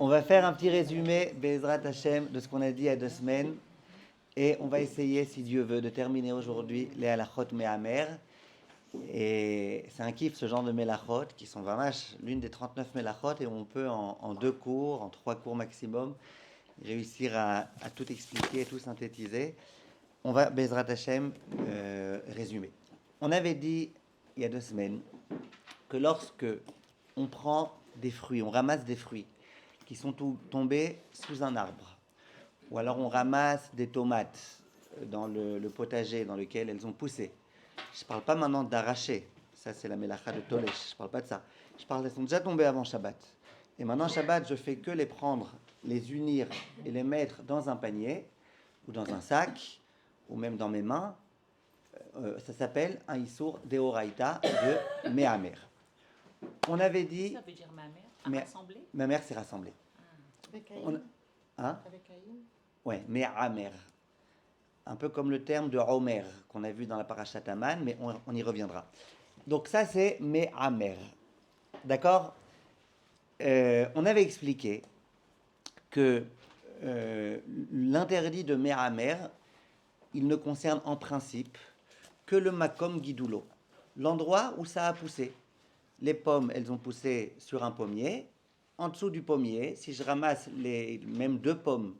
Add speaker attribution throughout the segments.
Speaker 1: On va faire un petit résumé, Bezrat Hashem, de ce qu'on a dit il y a 2 semaines. Et on va essayer, si Dieu veut, de terminer aujourd'hui les halachot me'amer. Et c'est un kiff, ce genre de melachot, qui sont vraiment l'une des 39 melachot. Et on peut, en 2 cours, en 3 cours maximum, réussir à tout expliquer, tout synthétiser. On va, Bezrat Hashem, résumer. On avait dit, il y a 2 semaines, que lorsque on prend des fruits, on ramasse des fruits qui sont tombés sous un arbre, ou alors on ramasse des tomates dans le potager dans lequel elles ont poussé. Je ne parle pas maintenant d'arracher, ça c'est la mélacha de Tolesh, je ne parle pas de ça. Je parle qu'elles sont déjà tombées avant Shabbat. Et maintenant Shabbat, je fais que les prendre, les unir et les mettre dans un panier, ou dans un sac, ou même dans mes mains. Ça s'appelle un Issour Deoraita de Mehamer. On avait dit...
Speaker 2: Ça veut dire ma mère, rassembler.
Speaker 1: Ma mère s'est rassemblée.
Speaker 3: Avec
Speaker 1: On,
Speaker 3: Aïn.
Speaker 1: hein?
Speaker 3: Avec Aïn.
Speaker 1: Ouais, Me'amer. Un peu comme le terme de Omer qu'on a vu dans la parashat Aman, mais on y reviendra. Donc ça, c'est Me'amer. D'accord? On avait expliqué que l'interdit de Me'amer, il ne concerne en principe que le Makom Guidoulo, l'endroit où ça a poussé. Les pommes, elles ont poussé sur un pommier. En dessous du pommier, si je ramasse les mêmes 2 pommes,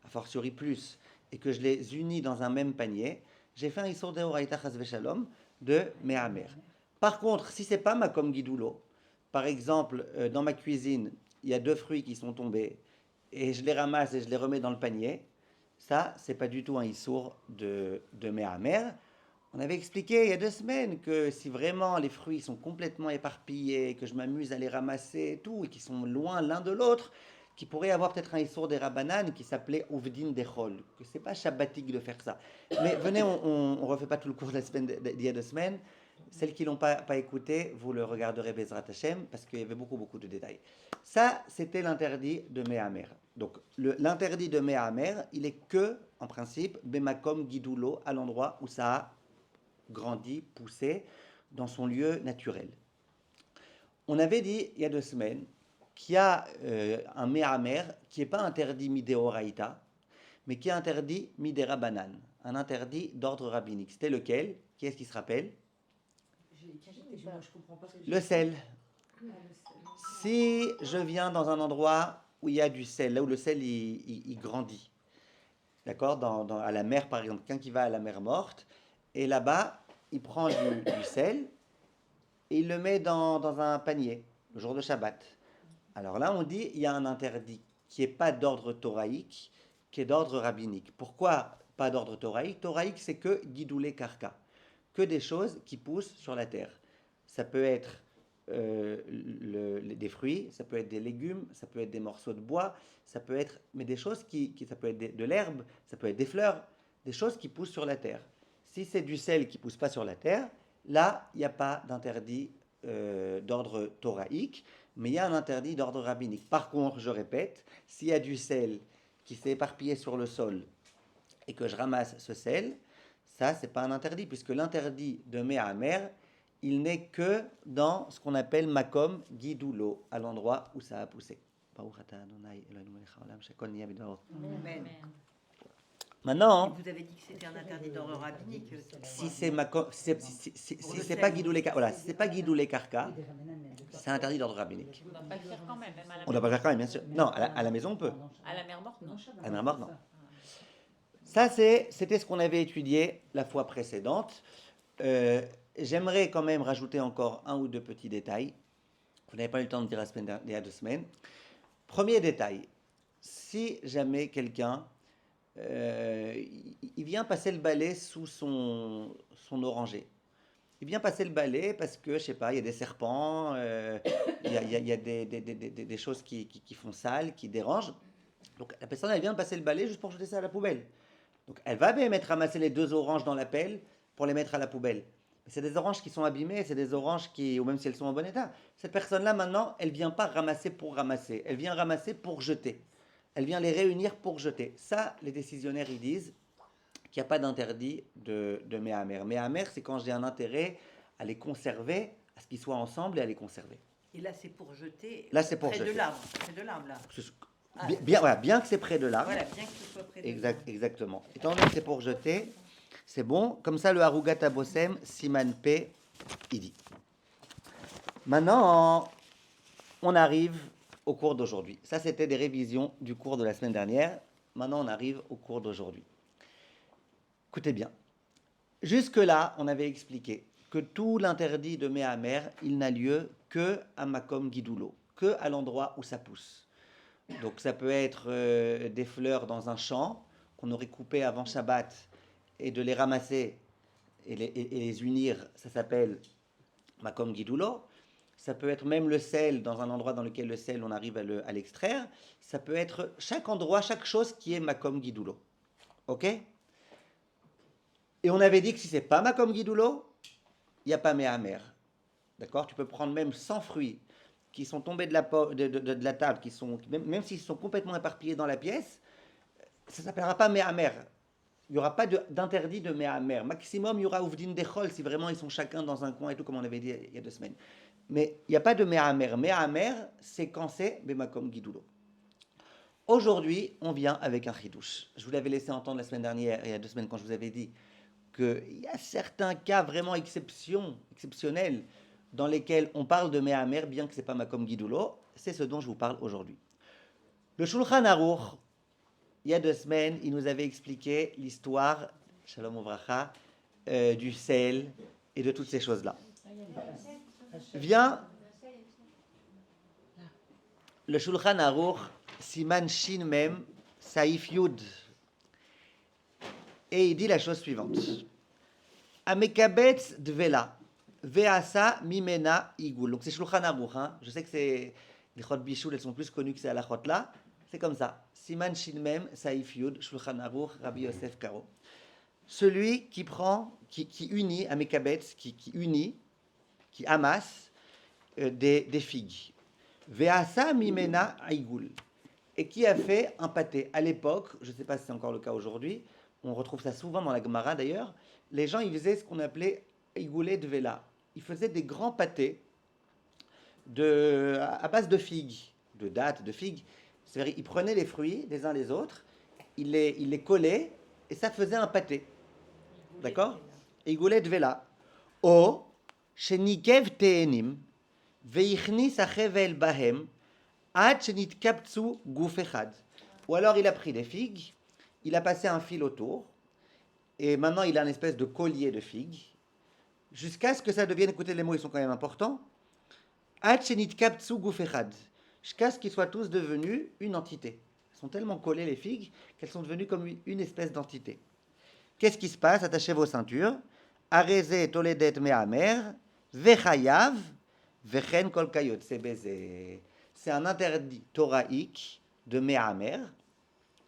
Speaker 1: a fortiori plus, et que je les unis dans un même panier, j'ai fait un Issour Deoraita Chas Veshalom de Me'amer. Par contre, si c'est pas ma comme guidoulo, par exemple, dans ma cuisine, il y a 2 fruits qui sont tombés, et je les ramasse et je les remets dans le panier, ça, c'est pas du tout un Issour de Me'amer. On avait expliqué il y a 2 semaines que si vraiment les fruits sont complètement éparpillés, que je m'amuse à les ramasser et tout, et qu'ils sont loin l'un de l'autre, qu'il pourrait y avoir peut-être un Issour des Rabbanan qui s'appelait Uvdin Dechol, que c'est pas shabbatique de faire ça. Mais venez, on refait pas tout le cours de la semaine d'il y a 2 semaines. Celles qui l'ont pas écouté, vous le regarderez Bezrat Hashem, parce qu'il y avait beaucoup de détails. Ça, c'était l'interdit de Me'amer. Donc, l'interdit de Me'amer, il est que, en principe, Bemakom Guidoulo, à l'endroit où ça a grandi, poussé, dans son lieu naturel. On avait dit, il y a 2 semaines, qu'il y a un Me'amer qui n'est pas interdit Mideoraita, mais qui est interdit Miderabanan, un interdit d'ordre rabbinique. C'était lequel? Qui est-ce qui se rappelle? Le sel. Si je viens dans un endroit où il y a du sel, là où le sel il grandit, d'accord, à la mer par exemple, quelqu'un qui va à la mer morte, et là-bas, il prend du sel et il le met dans un panier, le jour de Shabbat. Alors là, on dit il y a un interdit qui n'est pas d'ordre thoraïque, qui est d'ordre rabbinique. Pourquoi pas d'ordre thoraïque? Thoraïque, c'est que guidoulé karka, que des choses qui poussent sur la terre. Ça peut être des fruits, ça peut être des légumes, ça peut être des morceaux de bois, ça peut être, mais des choses ça peut être de l'herbe, ça peut être des fleurs, des choses qui poussent sur la terre. Si c'est du sel qui ne pousse pas sur la terre, là, il n'y a pas d'interdit d'ordre thoraïque, mais il y a un interdit d'ordre rabbinique. Par contre, je répète, s'il y a du sel qui s'est éparpillé sur le sol et que je ramasse ce sel, ça, c'est pas un interdit, puisque l'interdit de Me'amer, il n'est que dans ce qu'on appelle Makom Guidoulo, à l'endroit où ça a poussé. Maintenant,
Speaker 4: vous avez dit que c'était un interdit d'ordre rabbinique.
Speaker 1: si c'est pas Guidoulé Karka, voilà, si c'est pas Guidoulé Karka, c'est interdit d'ordre rabbinique.
Speaker 2: On ne doit pas le faire quand même, même à la
Speaker 1: On ne doit pas le faire quand même, bien sûr. Non, à la maison on peut.
Speaker 2: À la mer morte, non.
Speaker 1: À la mer morte, non. Ça, c'était ce qu'on avait étudié la fois précédente. J'aimerais quand même rajouter encore 1 ou 2 petits détails. Vous n'avez pas eu le temps de dire il y a 2 semaines. Premier détail, si jamais quelqu'un il vient passer le balai sous son oranger. Il vient passer le balai parce que, je sais pas, il y a des serpents, il y a des choses qui font sale, qui dérangent. Donc la personne, elle vient passer le balai juste pour jeter ça à la poubelle. Donc elle va bien ramasser les 2 oranges dans la pelle pour les mettre à la poubelle. Mais c'est des oranges qui sont abîmées, c'est des oranges ou même si elles sont en bon état. Cette personne-là, maintenant, elle vient pas ramasser pour ramasser, elle vient ramasser pour jeter. Elle vient les réunir pour jeter. Ça, les décisionnaires, ils disent qu'il n'y a pas d'interdit de Me'amer. Me'amer, c'est quand j'ai un intérêt à les conserver, à ce qu'ils soient ensemble et à les conserver.
Speaker 4: Et là, c'est pour jeter
Speaker 1: Là, c'est pour
Speaker 4: près
Speaker 1: jeter.
Speaker 4: de l'arbre. Près de l'arbre, là.
Speaker 1: Bien que c'est près de l'arbre.
Speaker 4: Voilà, bien que ce soit près de l'arbre.
Speaker 1: Exactement. Étant donné que c'est pour jeter, c'est bon. Comme ça, le Harugat Abosem, Siman P, il dit. Maintenant, on arrive au cours d'aujourd'hui. Ça, c'était des révisions du cours de la semaine dernière. Maintenant, on arrive au cours d'aujourd'hui. Écoutez bien. Jusque-là, on avait expliqué que tout l'interdit de Méhamer, il n'a lieu que à Makom Gidulo, que à l'endroit où ça pousse. Donc ça peut être des fleurs dans un champ qu'on aurait coupées avant Shabbat et de les ramasser et les unir, ça s'appelle Makom Gidulo. Ça peut être même le sel dans un endroit dans lequel le sel, on arrive à l'extraire. Ça peut être chaque endroit, chaque chose qui est Makom Gidulo. Ok? Et on avait dit que si c'est pas Makom Gidulo, il n'y a pas Méhamer. D'accord? Tu peux prendre même 100 fruits qui sont tombés de la table, qui sont, même s'ils sont complètement éparpillés dans la pièce, ça ne s'appellera pas Méhamer. Il n'y aura pas d'interdit de Méhamer. Maximum, il y aura Ouvdin Dechol si vraiment ils sont chacun dans un coin et tout, comme on avait dit il y a 2 semaines. Mais il n'y a pas de Méhamer. Méhamer, c'est quand c'est Bemakom Gidulo. Aujourd'hui, on vient avec un chidouche. Je vous l'avais laissé entendre la semaine dernière, il y a 2 semaines, quand je vous avais dit qu'il y a certains cas vraiment exceptionnels dans lesquels on parle de Méhamer, bien que ce n'est pas Makom Gidulo. C'est ce dont je vous parle aujourd'hui. Le Shulchan Aruch, il y a 2 semaines, il nous avait expliqué l'histoire, Shalom Uvracha, du sel et de toutes ces choses-là. Vient le Shulchan Aruch, Siman Shin Mem, Saif Yud. Et il dit la chose suivante. Amekabetz Dvela, Veasa Mimena Igul. Donc c'est Shulchan Aruch. Hein. Je sais que c'est les Chot Bichoul, elles sont plus connues que c'est à la Chot là. C'est comme ça. Siman Shin Mem, Saif Yud, Shulchan Aruch, Rabbi Yosef Karo. Celui qui prend, qui unit, Amekabetz, qui unit, qui amasse des figues. Veasa Mimena Igul. Et qui a fait un pâté. À l'époque, je ne sais pas si c'est encore le cas aujourd'hui, on retrouve ça souvent dans la Gemara d'ailleurs, les gens ils faisaient ce qu'on appelait Igoulé de Vela. Ils faisaient des grands pâtés à base de figues, de dattes, de figues. C'est-à-dire, ils prenaient les fruits les uns les autres, ils les collaient et ça faisait un pâté. D'accord? Igoulé de Vela. O, Shenikev Teenim, Veichnis Achevel Bahem, ou alors il a pris des figues, il a passé un fil autour, et maintenant il a une espèce de collier de figues, jusqu'à ce que ça devienne, écoutez les mots, ils sont quand même importants, jusqu'à ce qu'ils soient tous devenus une entité. Ils sont tellement collés les figues qu'elles sont devenues comme une espèce d'entité. Qu'est-ce qui se passe? Attachez vos ceintures. Areze toledet me'amer, vechayav, vechen kol kayot, c'est baiser. C'est un interdit thoraïque de Méhamer.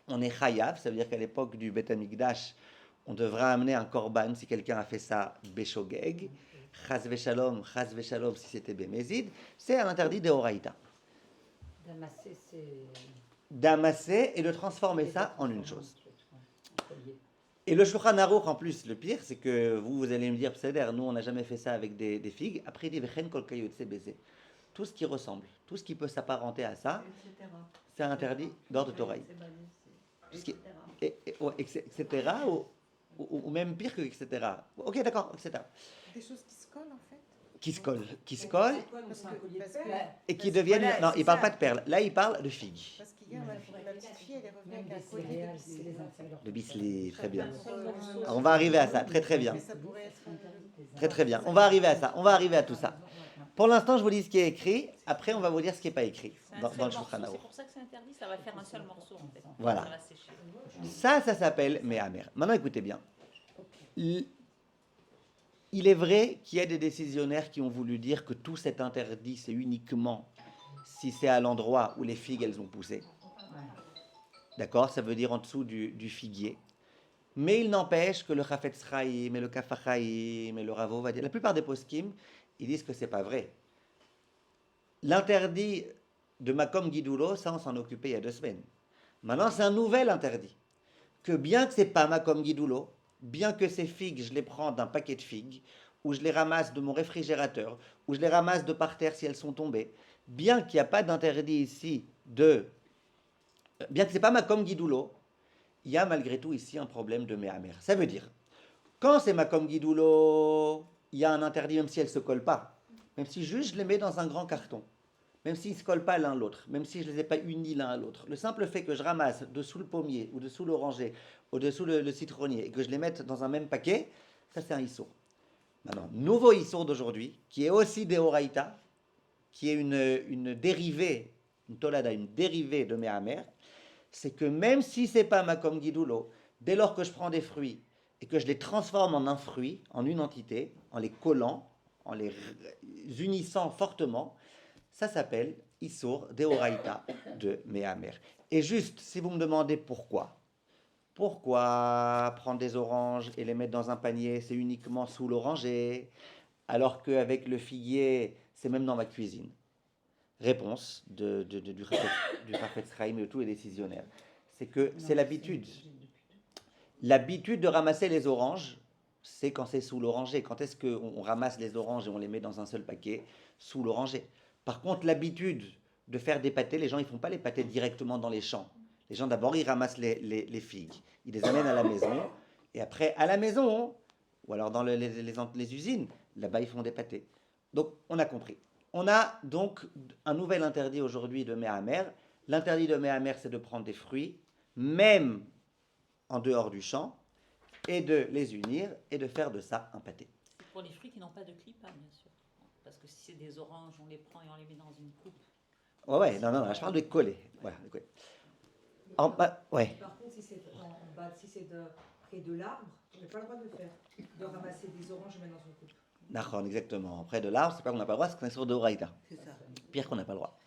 Speaker 1: On est chayav, ça veut dire qu'à l'époque du Beth Amikdash, on devra amener un korban si quelqu'un a fait ça beshogeg. Chas veshalom si c'était bémézid. C'est un interdit de Horaïta. D'amasser et de transformer ça en une chose. Et le Shulchan Aruch, en plus, le pire, c'est que vous allez me dire, nous, on n'a jamais fait ça avec des figues. Après, il dit, vechen kol kayot, c'est baiser. Tout ce qui ressemble, tout ce qui peut s'apparenter à ça, c'est un interdit d'ordre thoraïque. Etc. Ou même pire que etc. Ok, d'accord, etc.
Speaker 3: Des choses qui se collent en fait.
Speaker 1: Qui se collent, et qui deviennent. Non, il ne parle pas de perles. Là, il parle de figues.
Speaker 3: Parce qu'hier, la petite fille, elle est revenue avec un collier de biscuits.
Speaker 1: De bisli, très bien. Alors, on va arriver à ça, très très bien. Très très bien. On va arriver à ça. On va arriver à tout ça. Pour l'instant, je vous dis ce qui est écrit. Après, on va vous dire ce qui n'est pas écrit dans le Shulchan Aruch.
Speaker 2: C'est pour ça que c'est interdit, ça va faire un seul morceau en fait.
Speaker 1: Voilà.
Speaker 2: Ça va sécher.
Speaker 1: Ça s'appelle Méhamer. Maintenant, écoutez bien. Il est vrai qu'il y a des décisionnaires qui ont voulu dire que tout cet interdit, c'est uniquement si c'est à l'endroit où les figues, elles ont poussé. D'accord? Ça veut dire en dessous du figuier. Mais il n'empêche que le Chafetz Chaim et le Kaf HaChaim et le Rav Ovadia, la plupart des poskim, ils disent que c'est pas vrai. L'interdit de Makom Gidulo, ça on s'en occupait il y a 2 semaines. Maintenant c'est un nouvel interdit. Que bien que c'est pas Makom Gidulo, bien que ces figues, je les prends d'un paquet de figues, ou je les ramasse de mon réfrigérateur, ou je les ramasse de par terre si elles sont tombées, bien qu'il n'y a pas d'interdit ici bien que ce n'est pas Makom Guidoulo, il y a malgré tout ici un problème de méhamère. Ça veut dire, quand c'est Makom Guidoulo, il y a un interdit même si elles ne se collent pas. Même si juste je les mets dans un grand carton. Même s'ils ne se collent pas l'un l'autre. Même si je ne les ai pas unis l'un à l'autre. Le simple fait que je ramasse dessous le pommier, ou dessous l'oranger, ou dessous le citronnier, et que je les mette dans un même paquet, ça c'est un issour. Maintenant, nouveau issour d'aujourd'hui, qui est aussi des Horaïta, qui est une dérivée, une tolada, une dérivée de méhamère, c'est que même si c'est pas Makom Guidoulo, dès lors que je prends des fruits et que je les transforme en un fruit, en une entité, en les collant, en les unissant fortement, ça s'appelle Issour Deoraita de Méhamère. Et juste, si vous me demandez pourquoi prendre des oranges et les mettre dans un panier, c'est uniquement sous l'oranger, alors qu'avec le figuier, c'est même dans ma cuisine? Réponse du Chafetz Chaim et de tous les décisionnaires. C'est que c'est l'habitude. L'habitude de ramasser les oranges, c'est quand c'est sous l'oranger. Quand est-ce qu'on ramasse les oranges et on les met dans un seul paquet? Sous l'oranger. Par contre, l'habitude de faire des pâtés, les gens ils font pas les pâtés directement dans les champs. Les gens d'abord ils ramassent les figues, ils les amènent à la maison, et après à la maison, ou alors dans les usines, là-bas ils font des pâtés. Donc on a compris. On a donc un nouvel interdit aujourd'hui de méhamère. L'interdit de méhamère, c'est de prendre des fruits, même en dehors du champ, et de les unir et de faire de ça un pâté.
Speaker 2: C'est pour les fruits qui n'ont pas de clipa, bien sûr. Parce que si c'est des oranges, on les prend et on les met dans une coupe.
Speaker 1: Ouais, non, je parle de coller. Voilà, de coller. Ouais.
Speaker 5: Par contre, si c'est en bas, si c'est près de l'arbre, on n'a pas le droit de le faire. De ramasser des oranges et mettre dans une coupe.
Speaker 1: D'accord, exactement. Près de l'arbre, c'est pas qu'on n'a pas le droit, c'est qu'on est sur de Horaïta.
Speaker 4: C'est ça.
Speaker 1: Pire qu'on n'a pas le droit.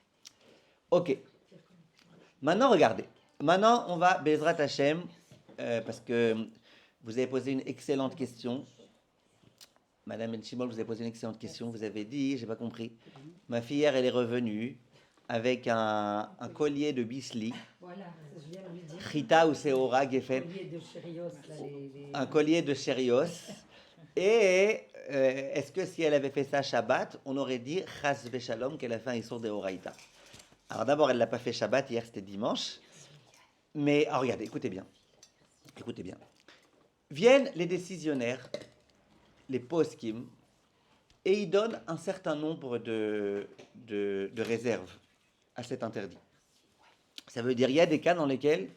Speaker 1: Ok. Maintenant, regardez. Maintenant, on va Bezrat Hashem, parce que vous avez posé une excellente question. Madame Elchimol, vous avez posé une excellente question. Vous avez dit, j'ai pas compris. Ma fille hier, elle est revenue avec un collier de bisli.
Speaker 5: Voilà, je viens de lui dire.
Speaker 1: Chita ou Seora Geffen.
Speaker 5: Collier de chérios, là,
Speaker 1: Un collier de chérios. Et est-ce que si elle avait fait ça Shabbat, on aurait dit Chas Veshalom qu'elle a fait un Issour de Horaïta? Alors d'abord, elle ne l'a pas fait Shabbat, hier c'était dimanche. Mais regardez, écoutez bien. Écoutez bien. Viennent les décisionnaires, les poskim, et ils donnent un certain nombre de réserves à cet interdit. Ça veut dire qu'il y a des cas dans lesquels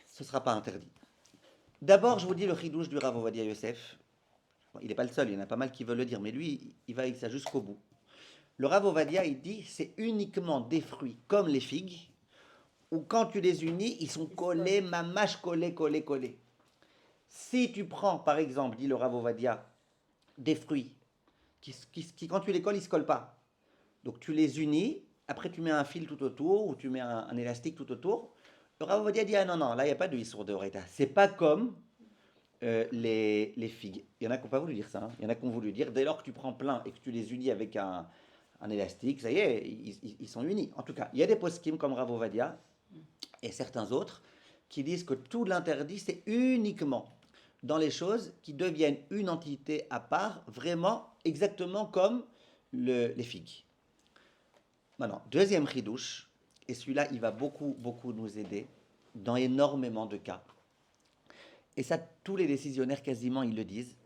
Speaker 1: ce ne sera pas interdit. D'abord, je vous dis le chidouche du Rav Ovadia Yosef. Il n'est pas le seul, il y en a pas mal qui veulent le dire, mais lui, il va avec ça jusqu'au bout. Le Rav Ovadia, il dit, c'est uniquement des fruits comme les figues, où quand tu les unis, ils sont collés, mamache collés. Si tu prends, par exemple, dit le Rav Ovadia, des fruits, qui quand tu les colles, ils ne se collent pas. Donc tu les unis, après tu mets un fil tout autour, ou tu mets un élastique tout autour. Le Rav Ovadia dit, ah non, là, il n'y a pas de Issour de Horaïta. C'est pas comme les figues. Il y en a qui n'ont pas voulu dire ça. Il y en a qui ont voulu dire, dès lors que tu prends plein et que tu les unis avec un élastique, ça y est, ils sont unis. En tout cas, il y a des poskim comme Rav Ovadia et certains autres qui disent que tout l'interdit, c'est uniquement dans les choses qui deviennent une entité à part, vraiment exactement comme les figues. Maintenant, deuxième chidouche, et celui-là, il va beaucoup nous aider dans énormément de cas. Et ça, tous les décisionnaires quasiment, ils le disent.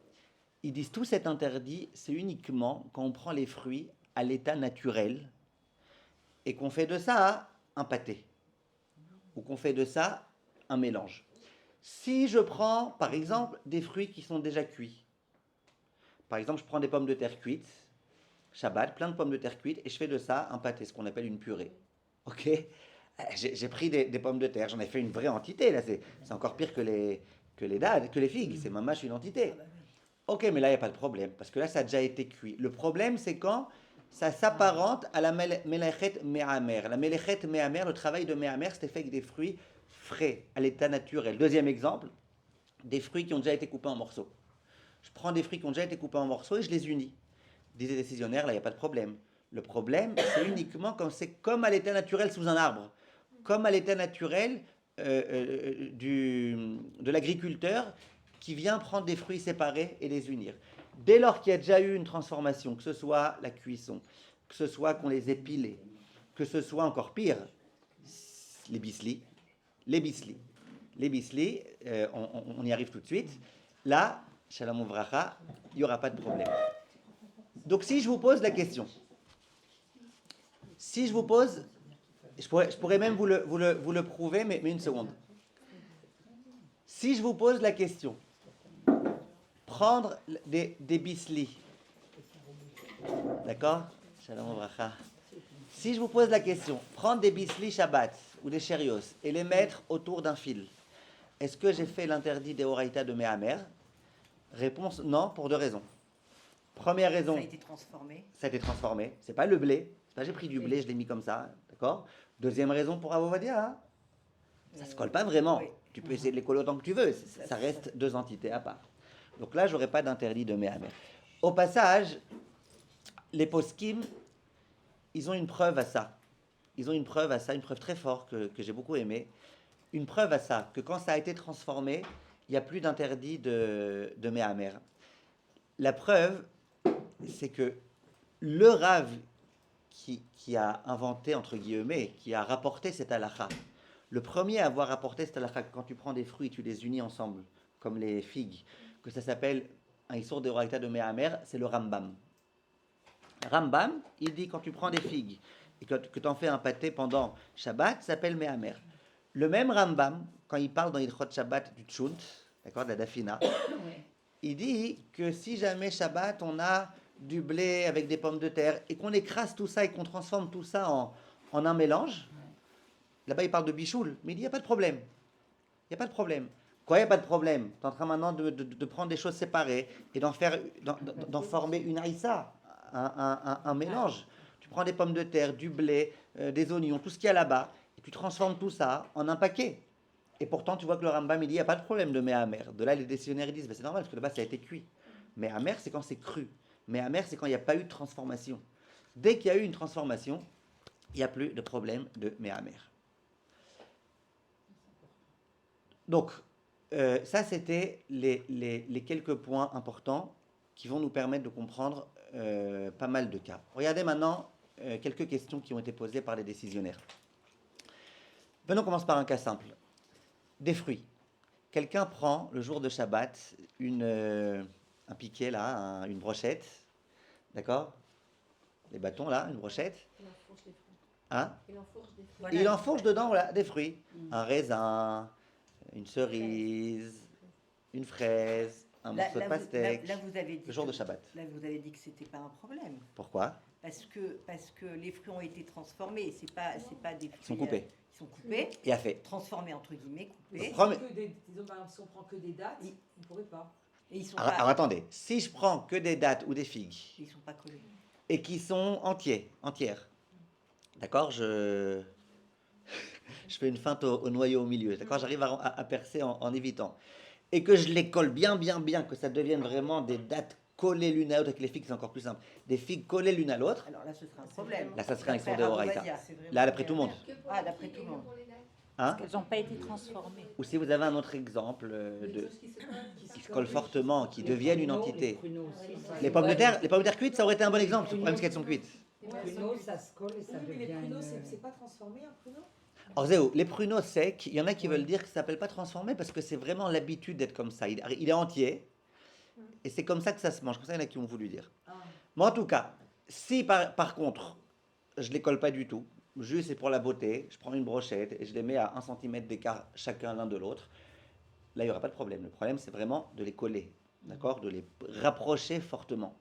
Speaker 1: Ils disent tout cet interdit, c'est uniquement quand on prend les fruits à l'état naturel et qu'on fait de ça un pâté ou qu'on fait de ça un mélange. Si je prends, par exemple, des fruits qui sont déjà cuits, par exemple, je prends des pommes de terre cuites, Shabbat, plein de pommes de terre cuites, et je fais de ça un pâté, ce qu'on appelle une purée. Ok? J'ai pris des pommes de terre, j'en ai fait une vraie entité, là, c'est encore pire que les figues, c'est mamache une entité. Ok, mais là, il n'y a pas de problème, parce que là, ça a déjà été cuit. Le problème, c'est quand ça s'apparente à la melechet me'amer. La melechet me'amer, le travail de me'amer, c'était fait avec des fruits frais, à l'état naturel. Deuxième exemple, des fruits qui ont déjà été coupés en morceaux. Je prends des fruits qui ont déjà été coupés en morceaux et je les unis. Disent les décisionnaires, là, il n'y a pas de problème. Le problème, c'est uniquement quand c'est comme à l'état naturel sous un arbre, comme à l'état naturel de l'agriculteur qui vient prendre des fruits séparés et les unir. Dès lors qu'il y a déjà eu une transformation, que ce soit la cuisson, que ce soit qu'on les ait pilés, que ce soit encore pire, les bislis, on y arrive tout de suite. Là, shalom uvracha, il n'y aura pas de problème. Donc si je vous pose la question, si je vous pose, je pourrais même vous le prouver, mais une seconde. Si je vous pose la question, prendre des bislis, d'accord? Shalom uvracha. Si je vous pose la question, prendre des bislis Shabbat ou des chérios et les mettre autour d'un fil, est-ce que j'ai fait l'interdit des Horaïta de Mehamer? Réponse non, pour 2 raisons. Première raison,
Speaker 4: Ça a été transformé.
Speaker 1: ça a été transformé. C'est pas le blé. C'est pas j'ai pris du blé, je l'ai mis comme ça, d'accord? Deuxième raison pour Avovadia, hein, ça se colle pas vraiment.
Speaker 4: Oui.
Speaker 1: Tu peux essayer de les coller autant que tu veux. Ça reste 2 entités à part. Donc là, j'aurais pas d'interdit de Mehamer. Au passage, les poskim, ils ont une preuve à ça. Ils ont une preuve à ça, une preuve très forte que j'ai beaucoup aimée. Une preuve à ça, que quand ça a été transformé, il n'y a plus d'interdit de Mehamer. La preuve, c'est que le Rav qui a inventé, entre guillemets, qui a rapporté cette halakha, le premier à avoir rapporté cette halakha, quand tu prends des fruits, tu les unis ensemble, comme les figues, que ça s'appelle un Issour de Horaïta de Mehamer, c'est le Rambam. Rambam, il dit quand tu prends des figues et que tu en fais un pâté pendant Shabbat, ça s'appelle Mehamer. Le même Rambam, quand il parle dans Hilchot Shabbat du Tchunt, d'accord, de la Dafina, il dit que si jamais Shabbat, on a du blé avec des pommes de terre et qu'on écrase tout ça et qu'on transforme tout ça en un mélange, là-bas il parle de bichoul, mais il dit il n'y a pas de problème. Il n'y a pas de problème. Quoi, il n'y a pas de problème? Tu es en train maintenant de prendre des choses séparées et d'en former une haïssa, un mélange. Tu prends des pommes de terre, du blé, des oignons, tout ce qu'il y a là-bas, et tu transformes tout ça en un paquet. Et pourtant, tu vois que le Rambam, il dit, il n'y a pas de problème de Mehamer. De là, les décisionnaires, ils disent, c'est normal, parce que là-bas, ça a été cuit. Mehamer, c'est quand c'est cru. Mehamer, c'est quand il n'y a pas eu de transformation. Dès qu'il y a eu une transformation, il n'y a plus de problème de Mehamer. Donc, ça, c'était les quelques points importants qui vont nous permettre de comprendre pas mal de cas. Regardez maintenant quelques questions qui ont été posées par les décisionnaires. Venons, on commence par un cas simple. Des fruits. Quelqu'un prend le jour de Shabbat un piquet là, une brochette, d'accord? Les bâtons là, une brochette.
Speaker 3: Il enfourche des fruits.
Speaker 1: Hein?
Speaker 3: Il enfourche des fruits.
Speaker 4: Voilà.
Speaker 1: Il enfourche dedans voilà, des fruits. Un raisin, une cerise, une fraise, un morceau de pastèque.
Speaker 4: Là, vous avez dit
Speaker 1: Le jour de
Speaker 4: que-
Speaker 1: Shabbat.
Speaker 4: Là, vous avez dit que c'était pas un problème.
Speaker 1: Pourquoi?
Speaker 4: Parce que les fruits ont été transformés. C'est pas des fruits.
Speaker 1: Ils sont coupés.
Speaker 4: Ils sont coupés,
Speaker 1: Et a fait.
Speaker 4: transformés entre guillemets,
Speaker 5: Mais
Speaker 4: coupés.
Speaker 5: si
Speaker 1: Prends-
Speaker 5: disons, par exemple, si on prend que des dates,
Speaker 4: Il-
Speaker 5: on ne pourrait pas.
Speaker 4: Et ils sont
Speaker 1: Alors,
Speaker 4: pas.
Speaker 1: attendez, si je prends que des dattes ou des figues
Speaker 4: Ils sont pas collés.
Speaker 1: et qui sont entières, d'accord, je fais une feinte au noyau au milieu, d'accord, j'arrive à percer en évitant, et que je les colle bien, que ça devienne vraiment des dattes collées l'une à l'autre, avec les figues c'est encore plus simple, des figues collées l'une à l'autre,
Speaker 4: Alors là, ce serait un problème.
Speaker 1: là ça serait un
Speaker 4: D'après
Speaker 1: Issour de Horaïta.
Speaker 4: Avovadia.
Speaker 1: Là, d'après tout le monde.
Speaker 3: Que pour
Speaker 4: Ah,
Speaker 3: les
Speaker 4: d'après
Speaker 3: filles
Speaker 4: tout
Speaker 3: et
Speaker 4: le
Speaker 3: que
Speaker 4: monde.
Speaker 3: pour les dates.
Speaker 1: Hein?
Speaker 2: Elles n'ont pas été transformées.
Speaker 1: Ou si vous avez un autre exemple
Speaker 5: Des
Speaker 1: de
Speaker 5: choses
Speaker 1: qui se collent fortement, qui deviennent une entité.
Speaker 6: Les
Speaker 1: Les pommes de terre cuites, ça aurait été un bon exemple, le problème c'est qu'elles sont cuites.
Speaker 3: Et
Speaker 6: Les
Speaker 3: moi,
Speaker 6: pruneaux, ça se colle et ça
Speaker 5: Oui, mais les
Speaker 6: devient
Speaker 5: pruneaux,
Speaker 6: une...
Speaker 5: c'est pas transformé un pruneau?
Speaker 1: Alors Zéo, les pruneaux secs, il y en a qui veulent dire que ça s'appelle pas transformé parce que c'est vraiment l'habitude d'être comme ça. Il est entier et c'est comme ça que ça se mange. Comme ça, il y en a qui ont voulu dire.
Speaker 5: Ah.
Speaker 1: Mais en tout cas, si par contre, je les colle pas du tout, juste c'est pour la beauté, je prends une brochette et je les mets à 1 cm d'écart chacun l'un de l'autre, là il n'y aura pas de problème. Le problème c'est vraiment de les coller, d'accord, de les rapprocher fortement.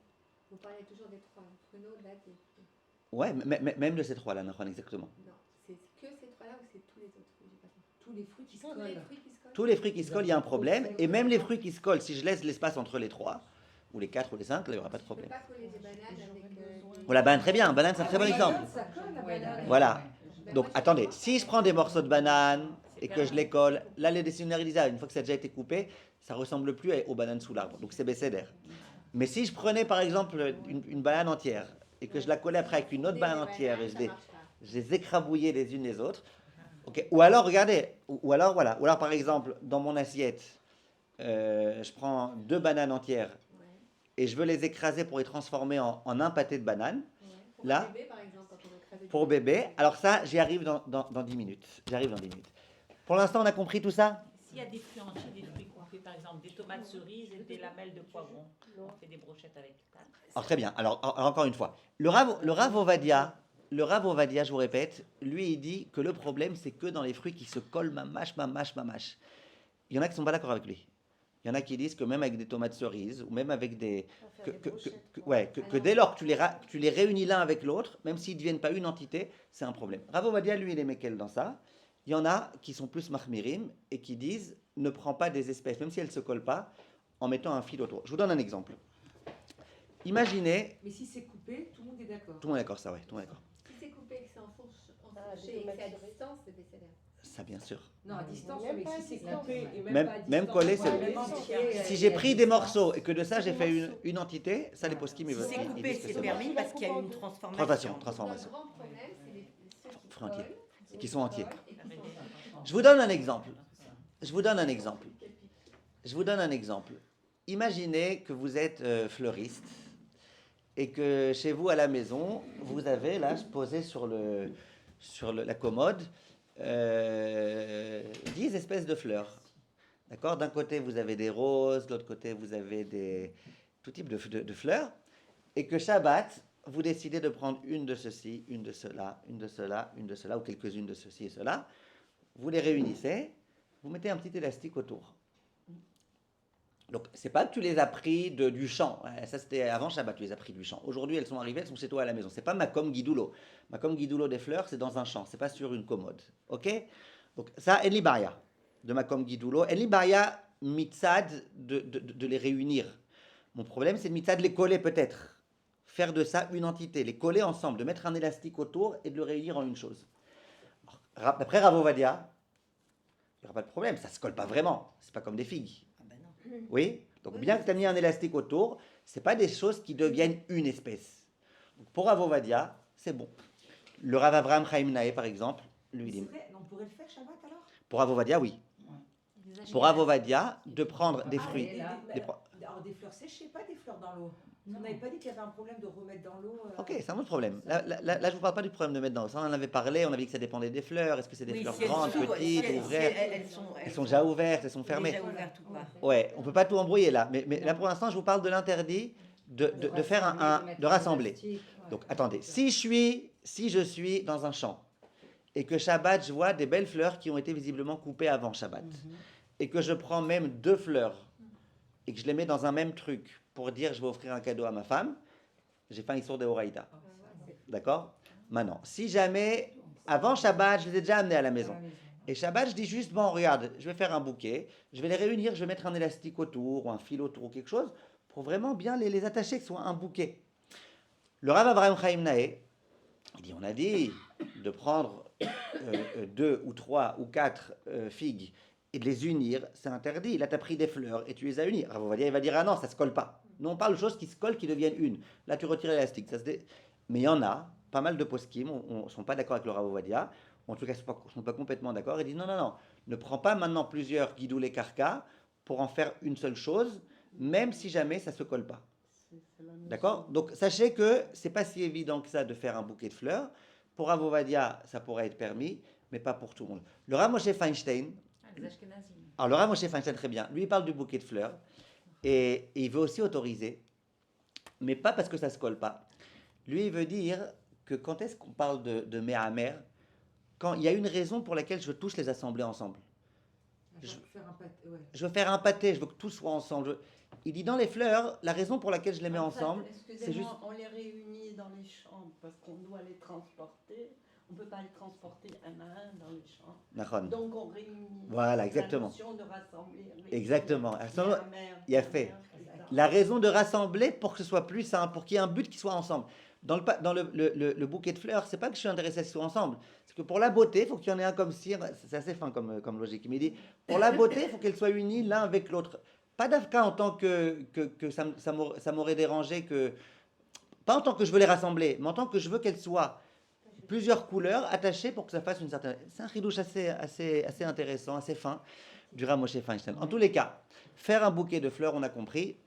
Speaker 3: Vous parlez toujours des trois, hein, pruneaux, dattes et fruits.
Speaker 1: Ouais, même de ces trois-là, Nahon, exactement.
Speaker 3: Non, c'est que ces trois-là ou c'est tous les autres? J'ai pas compris.
Speaker 5: Tous les fruits qui se
Speaker 3: Tous les
Speaker 5: collent.
Speaker 3: fruits qui se collent.
Speaker 1: Tous les fruits qui se collent, il y a un problème. Et même les fruits qui se collent, si je laisse l'espace entre les 3, ou les 4 ou les 5, là, il n'y aura pas de
Speaker 3: Tu peux
Speaker 1: problème.
Speaker 3: pas coller des bananes avec
Speaker 1: Bon, la banane, très bien. Banane, c'est un très bon
Speaker 5: Ah oui,
Speaker 1: exemple.
Speaker 5: Ça colle, la
Speaker 6: Ouais,
Speaker 5: banane.
Speaker 1: Voilà.
Speaker 3: Ben,
Speaker 1: Donc,
Speaker 3: moi, je
Speaker 1: attendez,
Speaker 3: comprends.
Speaker 1: si je prends des morceaux de banane et que je les colle, là, les décisionnaires, ils disent, ah, une fois que ça a déjà été coupé, ça ressemble plus aux bananes sous l'arbre. Donc, c'est bécédaire. Mais si je prenais, par exemple, une banane entière et que je la collais après avec une autre
Speaker 3: Des
Speaker 1: banane
Speaker 3: bananes,
Speaker 1: entière et
Speaker 3: ça marche pas.
Speaker 1: je les écrabouillais les unes les autres, ok. Ou alors, regardez, ou alors, voilà. Ou alors, par exemple, dans mon assiette, je prends 2 bananes entières
Speaker 3: Ouais.
Speaker 1: et je veux les écraser pour les transformer en un pâté de banane,
Speaker 3: Pour
Speaker 1: là,
Speaker 3: un bébé, par exemple, quand on écrase des
Speaker 1: pour
Speaker 3: bébés.
Speaker 1: bébé, alors ça, j'y arrive dans 10 minutes. J'arrive dans 10 minutes. Pour l'instant, on a compris tout ça?
Speaker 2: S'il y a des fruits entiers, des fruits qu'on fait, par exemple des tomates cerises et des lamelles de poivron, on fait des brochettes avec.
Speaker 1: Alors très bien. Alors encore une fois, le Rav Ovadia, je vous répète, lui il dit que le problème c'est que dans les fruits qui se collent mamache. Il y en a qui sont pas d'accord avec lui. Il y en a qui disent que même avec des tomates cerises ou même avec des
Speaker 3: Pour faire des brochettes, quoi.
Speaker 1: ouais, que dès lors que tu les réunis l'un avec l'autre, même s'ils ne deviennent pas une entité, c'est un problème. Rav Ovadia, lui, il est Mekel dans ça. Il y en a qui sont plus mahmirim et qui disent ne prends pas des espèces, même si elles ne se collent pas, en mettant un fil autour. Je vous donne un exemple. Imaginez,
Speaker 5: Mais si c'est coupé, tout le monde est d'accord.
Speaker 1: tout le monde est d'accord, ça, ouais, tout le monde est d'accord.
Speaker 3: Si c'est coupé et que c'est
Speaker 6: Ah,
Speaker 3: enfourché
Speaker 6: des
Speaker 3: et que c'est à
Speaker 6: tomates
Speaker 3: distance, c'est des céréales.
Speaker 1: Ça, bien sûr.
Speaker 5: Non, à distance,
Speaker 6: Même
Speaker 5: mais
Speaker 6: pas à
Speaker 5: si c'est
Speaker 6: distance.
Speaker 5: coupé et
Speaker 1: Même-
Speaker 5: pas à
Speaker 1: même
Speaker 5: distance,
Speaker 1: collé,
Speaker 5: ouais,
Speaker 1: c'est
Speaker 5: même
Speaker 6: bon.
Speaker 5: entier,
Speaker 1: Si
Speaker 5: et
Speaker 1: j'ai
Speaker 5: à
Speaker 1: pris des
Speaker 5: distance.
Speaker 1: morceaux et que de ça j'ai fait
Speaker 6: morceaux.
Speaker 1: une entité, ça les poskim ils
Speaker 4: Si
Speaker 1: veulent.
Speaker 4: c'est
Speaker 1: ils
Speaker 4: coupé,
Speaker 1: disent que
Speaker 4: c'est
Speaker 1: c'est
Speaker 4: permis
Speaker 6: bon.
Speaker 4: parce qu'il y a eu une transformation.
Speaker 1: Transformation.
Speaker 3: Le
Speaker 1: Transformation.
Speaker 3: grand problème, c'est ceux qui
Speaker 1: Fruits entiers.
Speaker 3: collent,
Speaker 1: Qui sont entiers.
Speaker 3: collent et qui sont ensemble.
Speaker 1: Je vous donne un exemple. Je vous donne un exemple. Imaginez que vous êtes fleuriste et que chez vous à la maison, vous avez là posé sur la commode 10 espèces de fleurs. D'accord? D'un côté, vous avez des roses, de l'autre côté, vous avez tout type de fleurs. Et que Shabbat, vous décidez de prendre une de ceci, une de cela, une de cela, une de cela, ou quelques-unes de ceci et cela. Vous les réunissez, vous mettez un petit élastique autour. Donc, c'est pas que tu les as pris du champ. Ça, c'était avant Shabbat, tu les as pris du champ. Aujourd'hui, elles sont arrivées, elles sont chez toi à la maison. C'est pas Makom Guidoulo. Makom Guidoulo des fleurs, c'est dans un champ. C'est pas sur une commode. Ok? Donc, ça, Enli Baria de Makom Guidoulo. Enli Baria mitzad de les réunir. Mon problème, c'est de mitzad de les coller peut-être. Faire de ça une entité. Les coller ensemble, de mettre un élastique autour et de le réunir en une chose. D'après Rav Ovadia, il n'y aura pas de problème. Ça se colle pas vraiment. C'est pas comme des figues.
Speaker 4: Ah ben non.
Speaker 1: Oui, donc bien que tu as mis un élastique autour, ce n'est pas des choses qui deviennent une espèce. Donc pour Rav Ovadia, c'est bon. Le Rav Avraham Chaim Nae, par exemple, lui dit.
Speaker 5: C'est vrai, on pourrait le faire Shabbat alors.
Speaker 1: Pour Rav Ovadia, oui. Pour Rav Ovadia, de prendre des
Speaker 5: Ah,
Speaker 1: fruits.
Speaker 5: des-
Speaker 1: Des pro-
Speaker 5: alors des fleurs séchées, pas des fleurs dans l'eau. On n'avait pas dit qu'il y avait un problème de remettre dans l'eau.
Speaker 1: Ok, c'est un autre problème. Là, je ne vous parle pas du problème de mettre dans. Ça, on en avait parlé, on avait dit que ça dépendait des fleurs. Est-ce que c'est des
Speaker 4: Oui,
Speaker 1: fleurs
Speaker 4: si elles
Speaker 1: grandes,
Speaker 4: s'ouvrent,
Speaker 1: petites,
Speaker 4: si elles-
Speaker 1: ouvertes?
Speaker 4: si
Speaker 1: Elles sont déjà ouvertes, elles sont fermées.
Speaker 4: Déjà ouvertes ou pas.
Speaker 1: Ouais, on peut pas tout embrouiller là. Mais là, pour l'instant, je vous parle de l'interdit de faire de rassembler. Donc, attendez. Si je suis dans un champ et que Shabbat, je vois des belles fleurs qui ont été visiblement coupées avant Shabbat, et que je prends même 2 fleurs et que je les mets dans un même truc pour dire je vais offrir un cadeau à ma femme, j'ai fait un histoire de Horaïda. D'accord? Maintenant, si jamais, avant Shabbat, je les ai déjà amenés à la maison. Et Shabbat, je dis juste, bon, regarde, je vais faire un bouquet, je vais les réunir, je vais mettre un élastique autour ou un fil autour ou quelque chose pour vraiment bien les attacher, que ce soit un bouquet. Le Rav Avraham Chaim Nae, il dit, on a dit de prendre 2 ou 3 ou 4 figues et de les unir, c'est interdit. Là, tu as pris des fleurs et tu les as unies. Rav Ovadia, il va dire, ah non, ça ne se colle pas. Nous, on parle de choses qui se collent, qui deviennent une. Là, tu retires l'élastique. Mais il y en a, pas mal de poskim, ne sont pas d'accord avec le Rav Ovadia, en tout cas, ne sont pas complètement d'accord, et disent, non, ne prends pas maintenant plusieurs guidou les carcas pour en faire une seule chose, même si jamais ça ne se colle pas. D'accord? Donc, sachez que c'est pas si évident que ça de faire un bouquet de fleurs. Pour Rav Ovadia, ça pourrait être permis, mais pas pour tout le monde. Le Rav Moshe Feinstein,
Speaker 2: Les Ashkenazim.
Speaker 1: alors le Rav Moshe Feinstein, très bien, lui il parle du bouquet de fleurs, et il veut aussi autoriser, mais pas parce que ça se colle pas. Lui, il veut dire que quand est-ce qu'on parle de méhammer, quand il y a une raison pour laquelle je veux tous les assembler ensemble.
Speaker 5: Faire un pâté, ouais.
Speaker 1: Je veux faire un pâté, je veux que tout soit ensemble. Il dit dans les fleurs, la raison pour laquelle je les mets ensemble, c'est juste...
Speaker 6: On les réunit dans les chambres parce qu'on doit les transporter. On ne peut pas les transporter un à un dans les chambres.
Speaker 1: Nahon.
Speaker 6: Donc on réunit.
Speaker 1: Voilà, exactement.
Speaker 6: La notion de rassembler.
Speaker 1: Exactement.
Speaker 6: Mère,
Speaker 1: Il y a fait.
Speaker 6: etc.
Speaker 1: La raison de rassembler pour que ce soit plus simple, pour qu'il y ait un but qui soit ensemble. Dans le bouquet de fleurs, c'est pas que je suis intéressé à ce qu'ils soient ensemble. C'est que pour la beauté, il faut qu'il y en ait un comme cire. C'est assez fin comme logique. Mais il dit, pour la beauté, il faut qu'elles soient unies l'un avec l'autre. Pas d'Afka en tant que ça m'aurait dérangé, pas en tant que je veux les rassembler, mais en tant que je veux qu'elles soient plusieurs couleurs attachées pour que ça fasse une certaine... C'est un ridouche assez intéressant, assez fin, du Rav Moshe Feinstein. En tous les cas, faire un bouquet de fleurs, on a compris,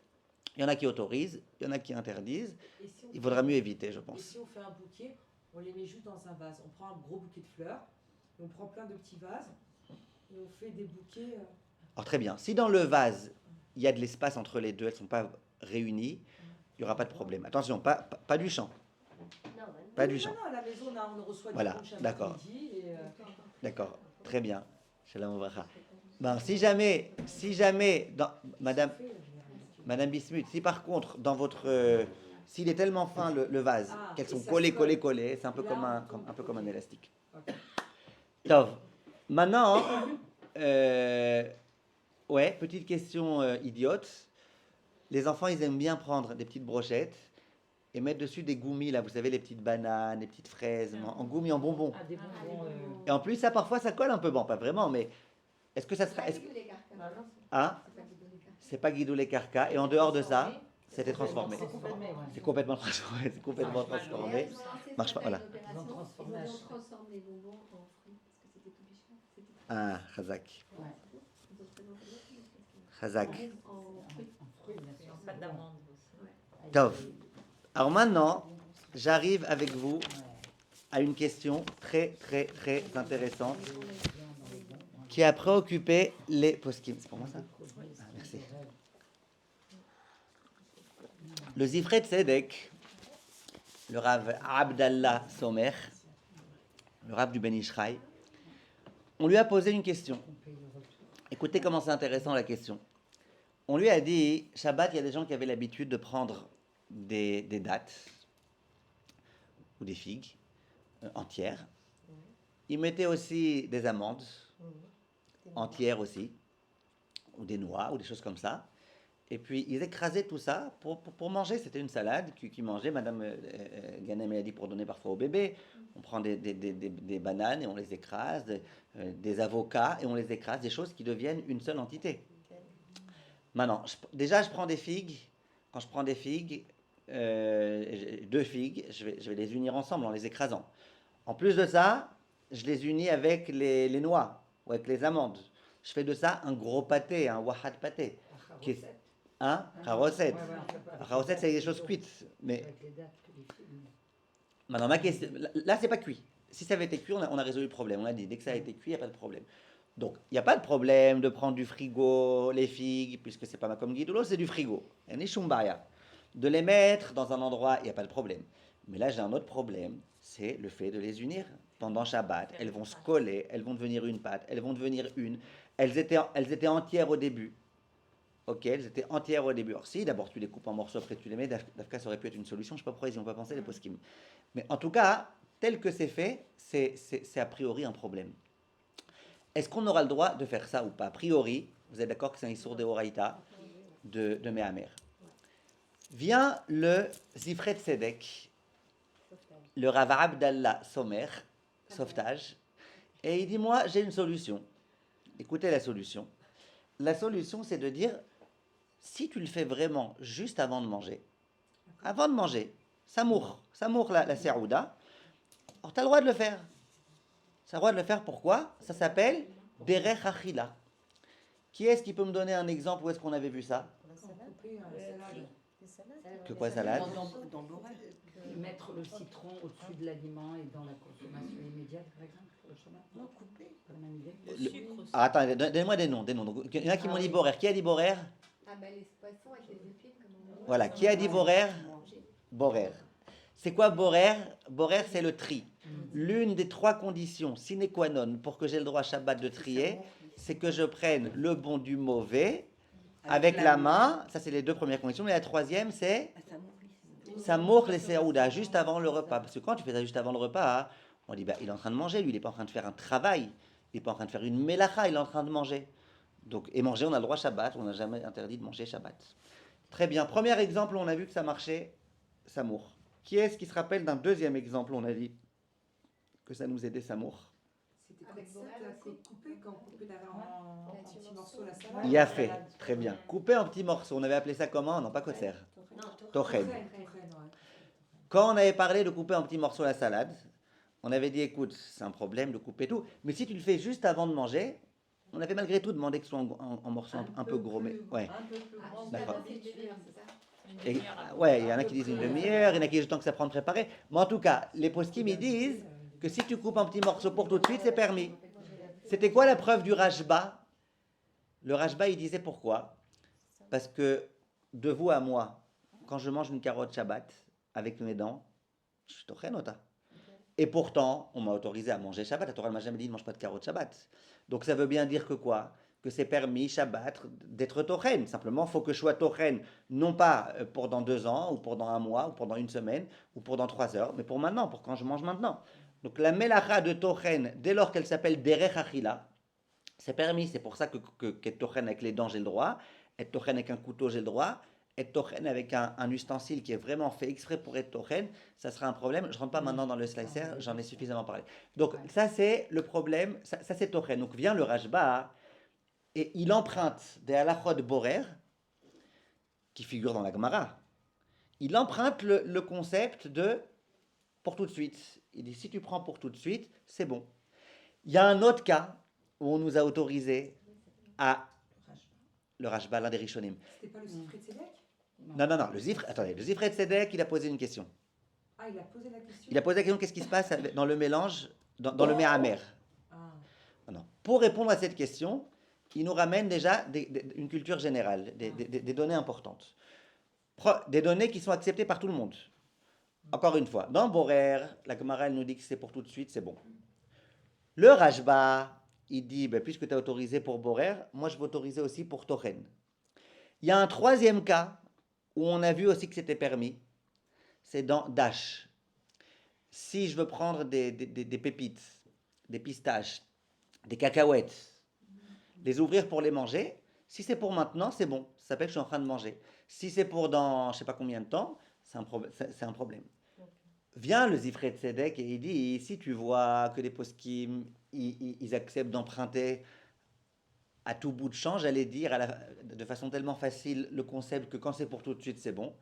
Speaker 1: Il y en a qui autorisent, il y en a qui interdisent.
Speaker 5: Et si on
Speaker 1: Il
Speaker 5: fait-
Speaker 1: vaudra mieux éviter, je
Speaker 5: Et
Speaker 1: pense.
Speaker 5: si on fait un bouquet, on les met juste dans un vase. On prend un gros bouquet de fleurs, et on prend plein de petits vases, et on fait des bouquets.
Speaker 1: Alors très bien. Si dans le vase, il y a de l'espace entre les deux, elles ne sont pas réunies, il n'y aura pas de problème. Attention, pas du champ. Pas du champ.
Speaker 5: Non, à la maison, on reçoit
Speaker 1: Voilà,
Speaker 5: du chaque
Speaker 1: d'accord.
Speaker 5: midi. Et,
Speaker 1: D'accord, très bien. Shalom Ouvracha. Ben, si jamais, Madame Bismuth, si par contre, dans votre, s'il est tellement fin le vase,
Speaker 5: Ah,
Speaker 1: qu'elles
Speaker 5: et
Speaker 1: sont
Speaker 5: ça
Speaker 1: collées,
Speaker 5: se colle.
Speaker 1: c'est un peu
Speaker 5: Là,
Speaker 1: un peu comme un élastique.
Speaker 5: Ok.
Speaker 1: Tov. Maintenant, ouais, petite question idiote. Les enfants, ils aiment bien prendre des petites brochettes et mettre dessus des goumis, là, vous savez, les petites bananes, les petites fraises, en goumis, en bonbons.
Speaker 2: Ah, des bonbons.
Speaker 1: Et en plus, ça, parfois, ça colle un peu. Bon, pas vraiment, mais est-ce que ça sera... Hein? C'est pas Guido les carcas. Et en dehors de ça, c'était transformé. C'est complètement transformé. C'est complètement transformé. Marche pas, voilà.
Speaker 7: Ils ont transformé les bonbons en fruits parce que c'était tout bichon.
Speaker 1: Ah, Chazak. Chazak.
Speaker 7: En fruits.
Speaker 2: En pâte d'amande aussi.
Speaker 1: Tov. Alors maintenant, j'arrive avec vous à une question très, très, très intéressante qui a préoccupé les poskim. C'est pour moi ça? Ah, merci. Le Zifret Tzedek, le Rav Abdallah Somer, le Rav du Ben Ishraï, on lui a posé une question. Écoutez comment c'est intéressant la question. On lui a dit, Shabbat, il y a des gens qui avaient l'habitude de prendre des dattes ou des figues entières. Ils mettaient aussi des amandes entières aussi, ou des noix, ou des choses comme ça. Et puis, ils écrasaient tout ça pour manger. C'était une salade qu'ils mangeaient. Madame Ganem a dit pour donner parfois au bébé. On prend des bananes et on les écrase, des avocats et on les écrase, des choses qui deviennent une seule entité. Maintenant, déjà, je prends des figues. Quand je prends des figues, 2 figues, je vais les unir ensemble en les écrasant. En plus de ça, je les unis avec les noix ou avec les amandes. Je fais de ça un gros pâté, un wahad pâté. Qui est, hein? Recette. Recette, c'est des choses cuites. Mais maintenant, ma question, là, c'est pas cuit. Si ça avait été cuit, on a résolu le problème. On a dit, dès que ça a été cuit, il n'y a pas de problème. Donc, il n'y a pas de problème de prendre du frigo, les figues, puisque c'est pas comme guidolo, c'est du frigo. Il y a des shumbaya. De les mettre dans un endroit, il n'y a pas de problème. Mais là, j'ai un autre problème, c'est le fait de les unir. Pendant Shabbat, elles vont se coller, elles vont devenir une pâte, elles vont devenir une. Elles étaient entières au début. Ok, elles étaient entières au début. Alors si, d'abord tu les coupes en morceaux, après tu les mets, Dafka, ça aurait pu être une solution, je ne sais pas pourquoi ils n'y ont pas pensé, les poskim. Mais en tout cas, tel que c'est fait, c'est a priori un problème. Est-ce qu'on aura le droit de faire ça ou pas? A priori, vous êtes d'accord que c'est un Issour de Horaïta de Mehamer. Vient le Zifret Tzedek, le Rav Abdallah Somer, sauvetage, et il dit, moi, j'ai une solution. Écoutez la solution. La solution, c'est de dire, si tu le fais vraiment juste avant de manger, samour la serouda, alors tu as le droit de le faire. Tu as le droit de le faire, pourquoi? Ça s'appelle Derech Achila. Qui est-ce qui peut me donner un exemple où est-ce qu'on avait vu ça?
Speaker 5: couper salade.
Speaker 1: Que quoi, salade?
Speaker 4: Dans l'oreille.
Speaker 8: Mettre le citron au-dessus de l'aliment et dans la consommation immédiate, par exemple, pour le chemin.
Speaker 4: Non, couper.
Speaker 8: Pas la même idée.
Speaker 2: Au sucre aussi.
Speaker 1: Ah, attendez, donnez-moi des noms. Donc, il y en a qui m'ont dit borer. Qui a dit borer?
Speaker 7: Ah ben les poissons avec les épines, comme on
Speaker 1: Voilà, qui a dit borer? Borer. C'est quoi borer? Borer, c'est le tri. L'une des 3 conditions sine qua non pour que j'ai le droit à Shabbat de trier, c'est que je prenne le bon du mauvais avec la main. Ça, c'est les 2 premières conditions. Et la 3e, c'est Samour les seouda, juste avant le repas. Parce que quand tu fais ça juste avant le repas, hein, on dit, bah, il est en train de manger, lui, il n'est pas en train de faire un travail, il n'est pas en train de faire une mélacha, il est en train de manger. Donc, et manger, on a le droit Shabbat, on n'a jamais interdit de manger Shabbat. Très bien. Premier exemple, on a vu que ça marchait, Samour. Qui est-ce qui se rappelle d'un deuxième exemple, on a dit que ça nous aidait, Samour?
Speaker 5: C'était
Speaker 7: Avec
Speaker 5: comme ça,
Speaker 7: Borel
Speaker 5: t'as
Speaker 7: aussi.
Speaker 5: coupé quand on coupait en petits morceaux la salade.
Speaker 1: Il a fait, très bien. Coupé en petits morceaux, on avait appelé ça comment? Non, pas kotser. Tochen. Quand on avait parlé de couper en petits morceaux la salade, on avait dit, écoute, c'est un problème de couper tout, mais si tu le fais juste avant de manger, on avait malgré tout demandé que ce soit en morceaux un peu gros, mais ouais.
Speaker 7: Ah,
Speaker 1: D'accord.
Speaker 7: c'est le délire, c'est ça.
Speaker 2: Une
Speaker 1: Et-
Speaker 2: demi-heure avant.
Speaker 1: ouais, il y en a qui disent une demi-heure, il y en a qui disent le temps que ça prend de préparer. Mais en tout cas, les poskim, ils disent que si tu coupes un petit morceau pour tout de suite, c'est permis. C'était quoi la preuve du Rashba? Le Rashba, il disait pourquoi? Parce que de vous à moi, quand je mange une carotte Shabbat avec mes dents, je suis tochen ota. Et pourtant, on m'a autorisé à manger Shabbat. La Torah ne m'a jamais dit ne mange pas de carotte Shabbat. Donc ça veut bien dire que quoi? Que c'est permis Shabbat d'être tochen. Simplement, il faut que je sois tochen, non pas pour dans 2 ans, ou pour dans un mois, ou pour dans une semaine, ou pour dans 3 heures, mais pour maintenant, pour quand je mange maintenant. Donc la melacha de tochen, dès lors qu'elle s'appelle derech achila, c'est permis. C'est pour ça qu'être tochen avec les dents, j'ai le droit. Être tochen avec un couteau, j'ai le droit. Être tochen avec un ustensile qui est vraiment fait exprès pour être tochen, ça sera un problème. Je ne rentre pas maintenant dans le slicer, j'en ai suffisamment parlé. Donc ça c'est le problème, ça c'est tochen. Donc vient le Rashba et il emprunte des halachot borer qui figurent dans la Gemara. Il emprunte le concept de pour tout de suite. Il dit si tu prends pour tout de suite, c'est bon. Il y a un autre cas où on nous a autorisé à le Rashba, l'un des Rishonim.
Speaker 5: C'était pas le Sifrei Tzedek?
Speaker 1: Non, le Zifrei Tzedek, il a posé une question.
Speaker 5: Ah, il a posé la question.
Speaker 1: Il a posé la question, qu'est-ce qui se passe dans le mélange, dans le méhamer?
Speaker 5: Ah.
Speaker 1: Non. Pour répondre à cette question, il nous ramène déjà une culture générale, des données importantes. Des données qui sont acceptées par tout le monde. Encore une fois, dans Borer, la Gemara, elle nous dit que c'est pour tout de suite, c'est bon. Le Rashba, il dit, ben, puisque tu as autorisé pour Borer, moi je vais autoriser aussi pour Tochen. Il y a un troisième cas où on a vu aussi que c'était permis, c'est dans Dash. Si je veux prendre des pépites, des pistaches, des cacahuètes, les ouvrir pour les manger, si c'est pour maintenant, c'est bon, ça s'appelle que je suis en train de manger. Si c'est pour dans je ne sais pas combien de temps, c'est un problème. Vient le Zifrei Tzedek et il dit, si tu vois que les poskim, ils acceptent d'emprunter à tout bout de champ, j'allais dire de façon tellement facile le concept que quand c'est pour tout de suite, c'est bon.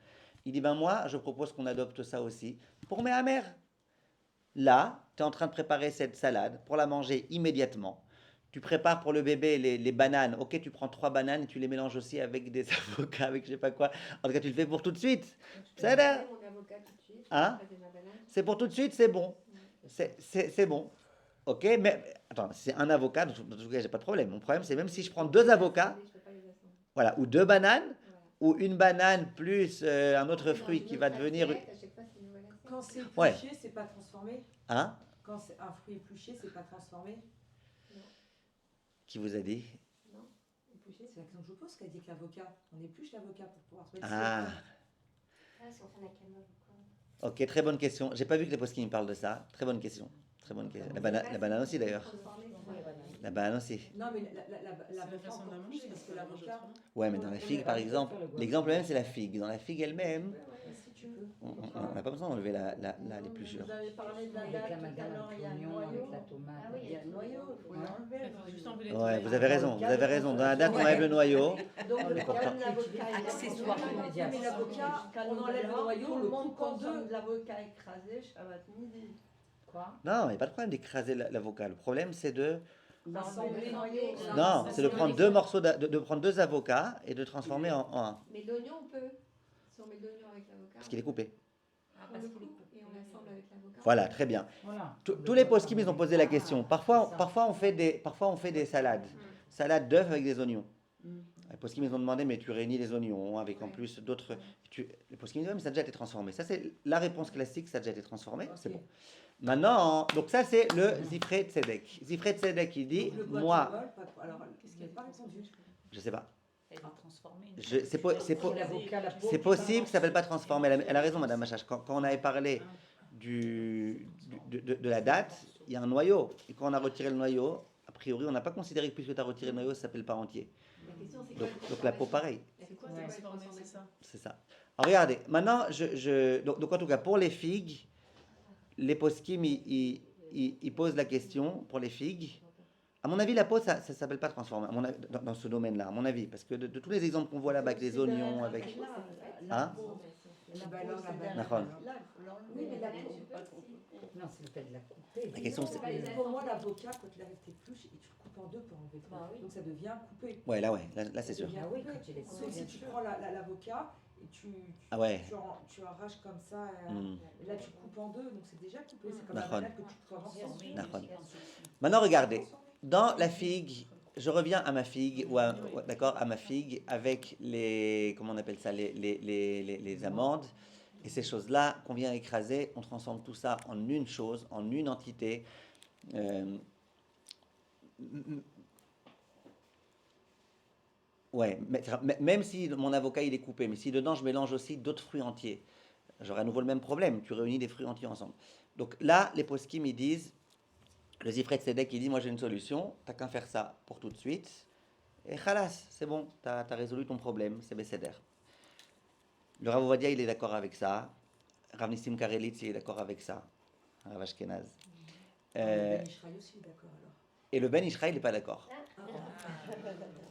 Speaker 1: Il dit, ben moi, je propose qu'on adopte ça aussi pour mes amers. Là, tu es en train de préparer cette salade pour la manger immédiatement. Tu prépares pour le bébé les bananes. Ok, tu prends 3 bananes et tu les mélanges aussi avec des avocats, avec je sais pas quoi. En tout cas, tu le fais pour tout de suite. Ça va? Hein? C'est pour tout de suite, c'est bon. C'est bon. Ok, mais attends, c'est un avocat, dans tout cas, j'ai pas de problème. Mon problème, c'est même si je prends 2 avocats, voilà, ou 2 bananes, ou une banane plus un autre fruit qui va devenir.
Speaker 5: Quand c'est épluché,
Speaker 1: Ouais.
Speaker 5: c'est pas transformé.
Speaker 1: Hein?
Speaker 5: Quand c'est un fruit épluché, c'est pas transformé.
Speaker 1: Qui vous a dit?
Speaker 5: C'est la question que je vous pose, qu'a dit que l'avocat. On épluche l'avocat pour pouvoir se mettre
Speaker 1: Ah. Ok, très bonne question. J'ai pas vu que les poskim me parlent de ça. Très bonne question. Très bonne question. La banane aussi d'ailleurs. La banane aussi.
Speaker 5: Non, mais l'avocat encore plus, parce que l'avocat.
Speaker 1: Ouais, mais dans la figue, par exemple, l'exemple même, c'est la figue. Dans la figue elle-même,
Speaker 5: Si tu veux.
Speaker 1: on n'a pas besoin d'enlever l'épluchure.
Speaker 6: Vous avez parlé de la
Speaker 8: Avec
Speaker 6: date
Speaker 8: la
Speaker 6: tout à
Speaker 8: madame
Speaker 6: l'heure, il y a un
Speaker 8: avec l'oignon,
Speaker 6: noyau.
Speaker 8: avec la tomate.
Speaker 6: Il y a un noyau, il faut l'enlever.
Speaker 2: Il faut juste enlever les
Speaker 1: Ouais,
Speaker 2: trucs.
Speaker 1: vous avez raison, vous avez raison. Dans la date, on enlève le noyau.
Speaker 6: Donc,
Speaker 8: le
Speaker 6: comme
Speaker 8: pourtant.
Speaker 6: l'avocat est
Speaker 4: Accessoire
Speaker 8: immédiat.
Speaker 5: Mais l'avocat, on enlève le noyau,
Speaker 6: tout
Speaker 5: on
Speaker 6: le
Speaker 5: le
Speaker 6: monde
Speaker 5: coupe en
Speaker 6: consomme
Speaker 5: deux.
Speaker 6: de l'avocat écrasé, Shabbat midi.
Speaker 8: Quoi?
Speaker 1: Non, il n'y a pas de problème d'écraser l'avocat. Le problème, c'est de.
Speaker 6: D'enlever le noyau.
Speaker 1: Non, c'est de prendre 2 morceaux, de prendre 2 avocats et de transformer en un.
Speaker 7: Mais l'oignon, on peut. Si on met de l'oignon avec l'avocat.
Speaker 1: Parce qu'il est coupé.
Speaker 2: Ah,
Speaker 7: on
Speaker 2: parce
Speaker 7: le
Speaker 2: qu'il est
Speaker 7: coupe et on l'assemble avec l'avocat.
Speaker 1: Voilà, très bien.
Speaker 8: Voilà.
Speaker 1: Tous les poskim, ils ont posé la question. Parfois, on fait des salades. Salade d'œufs avec des oignons. Les poskim, ils ont demandé, mais tu réunis les oignons avec en plus d'autres. Les poskim, ils disent, ouais, mais ça a déjà été transformé. Ça, c'est la réponse classique, ça a déjà été transformé. C'est bon. Maintenant, donc ça, c'est le Zifrei Tzedek. Zifrei Tzedek, il dit,
Speaker 5: Le bois de
Speaker 1: moi,
Speaker 5: bol, alors, qu'est-ce qu'elle n'a pas répondu?
Speaker 1: je sais pas.
Speaker 2: Elle va transformer.
Speaker 1: C'est possible que ça s'appelle pas transformer. Elle a raison, Madame Machache. Quand on avait parlé de la date, il y a un noyau. Et quand on a retiré le noyau, a priori, on n'a pas considéré que puisque tu as retiré le noyau, ça s'appelle pas entier.
Speaker 7: La question, c'est
Speaker 1: Donc la peau, pareil.
Speaker 7: C'est quoi
Speaker 8: Ouais.
Speaker 7: transformer, c'est ça?
Speaker 1: C'est ça. Alors regardez, maintenant, donc en tout cas, pour les figues, les poskim, ils posent la question pour les figues. À mon avis, la peau, ça ne s'appelle pas transformer, dans ce domaine-là, à mon avis. Parce que de tous les exemples qu'on voit là-bas, avec les oignons, avec. Hein? D'accord.
Speaker 5: Oui, mais la peau.
Speaker 8: Non, c'est le fait de la couper.
Speaker 1: La question, c'est.
Speaker 5: Pour moi, l'avocat, quand il arrête tes épluches, et tu le coupes en deux pour enlever le truc. Donc ça devient coupé.
Speaker 1: Ouais, là, c'est sûr.
Speaker 5: Ça devient
Speaker 8: Ah oui,
Speaker 5: coupé.
Speaker 8: quand il est coupé,
Speaker 5: Sauf si
Speaker 8: bien
Speaker 5: tu
Speaker 8: sûr.
Speaker 5: prends l'avocat, et et
Speaker 1: Ah ouais.
Speaker 5: tu arraches comme ça.
Speaker 1: Hmm.
Speaker 5: Et là, tu coupes en deux, donc c'est déjà coupé. C'est comme
Speaker 1: D'accord.
Speaker 5: la banane que tu transformes.
Speaker 1: D'accord. Maintenant, regardez. Dans la figue, je reviens à ma figue, d'accord, à ma figue avec les, comment on appelle ça, les amandes et ces choses-là qu'on vient écraser, on transforme tout ça en une chose, en une entité. Ouais, même si mon avocat il est coupé, mais si dedans je mélange aussi d'autres fruits entiers, j'aurai à nouveau le même problème. Tu réunis des fruits entiers ensemble. Donc là, les poskim ils disent, le Zifret Tzedek il dit, moi j'ai une solution, t'as qu'à faire ça pour tout de suite, et khalas, c'est bon, t'as résolu ton problème, c'est Besséder. Le Rav Ovadia il est d'accord avec ça, Rav Nissim Karelitz il est d'accord avec ça, Rav Ashkenaz.
Speaker 5: Le Ben Ishraï aussi, d'accord alors.
Speaker 1: Et le Ben Ishraï il n'est pas d'accord.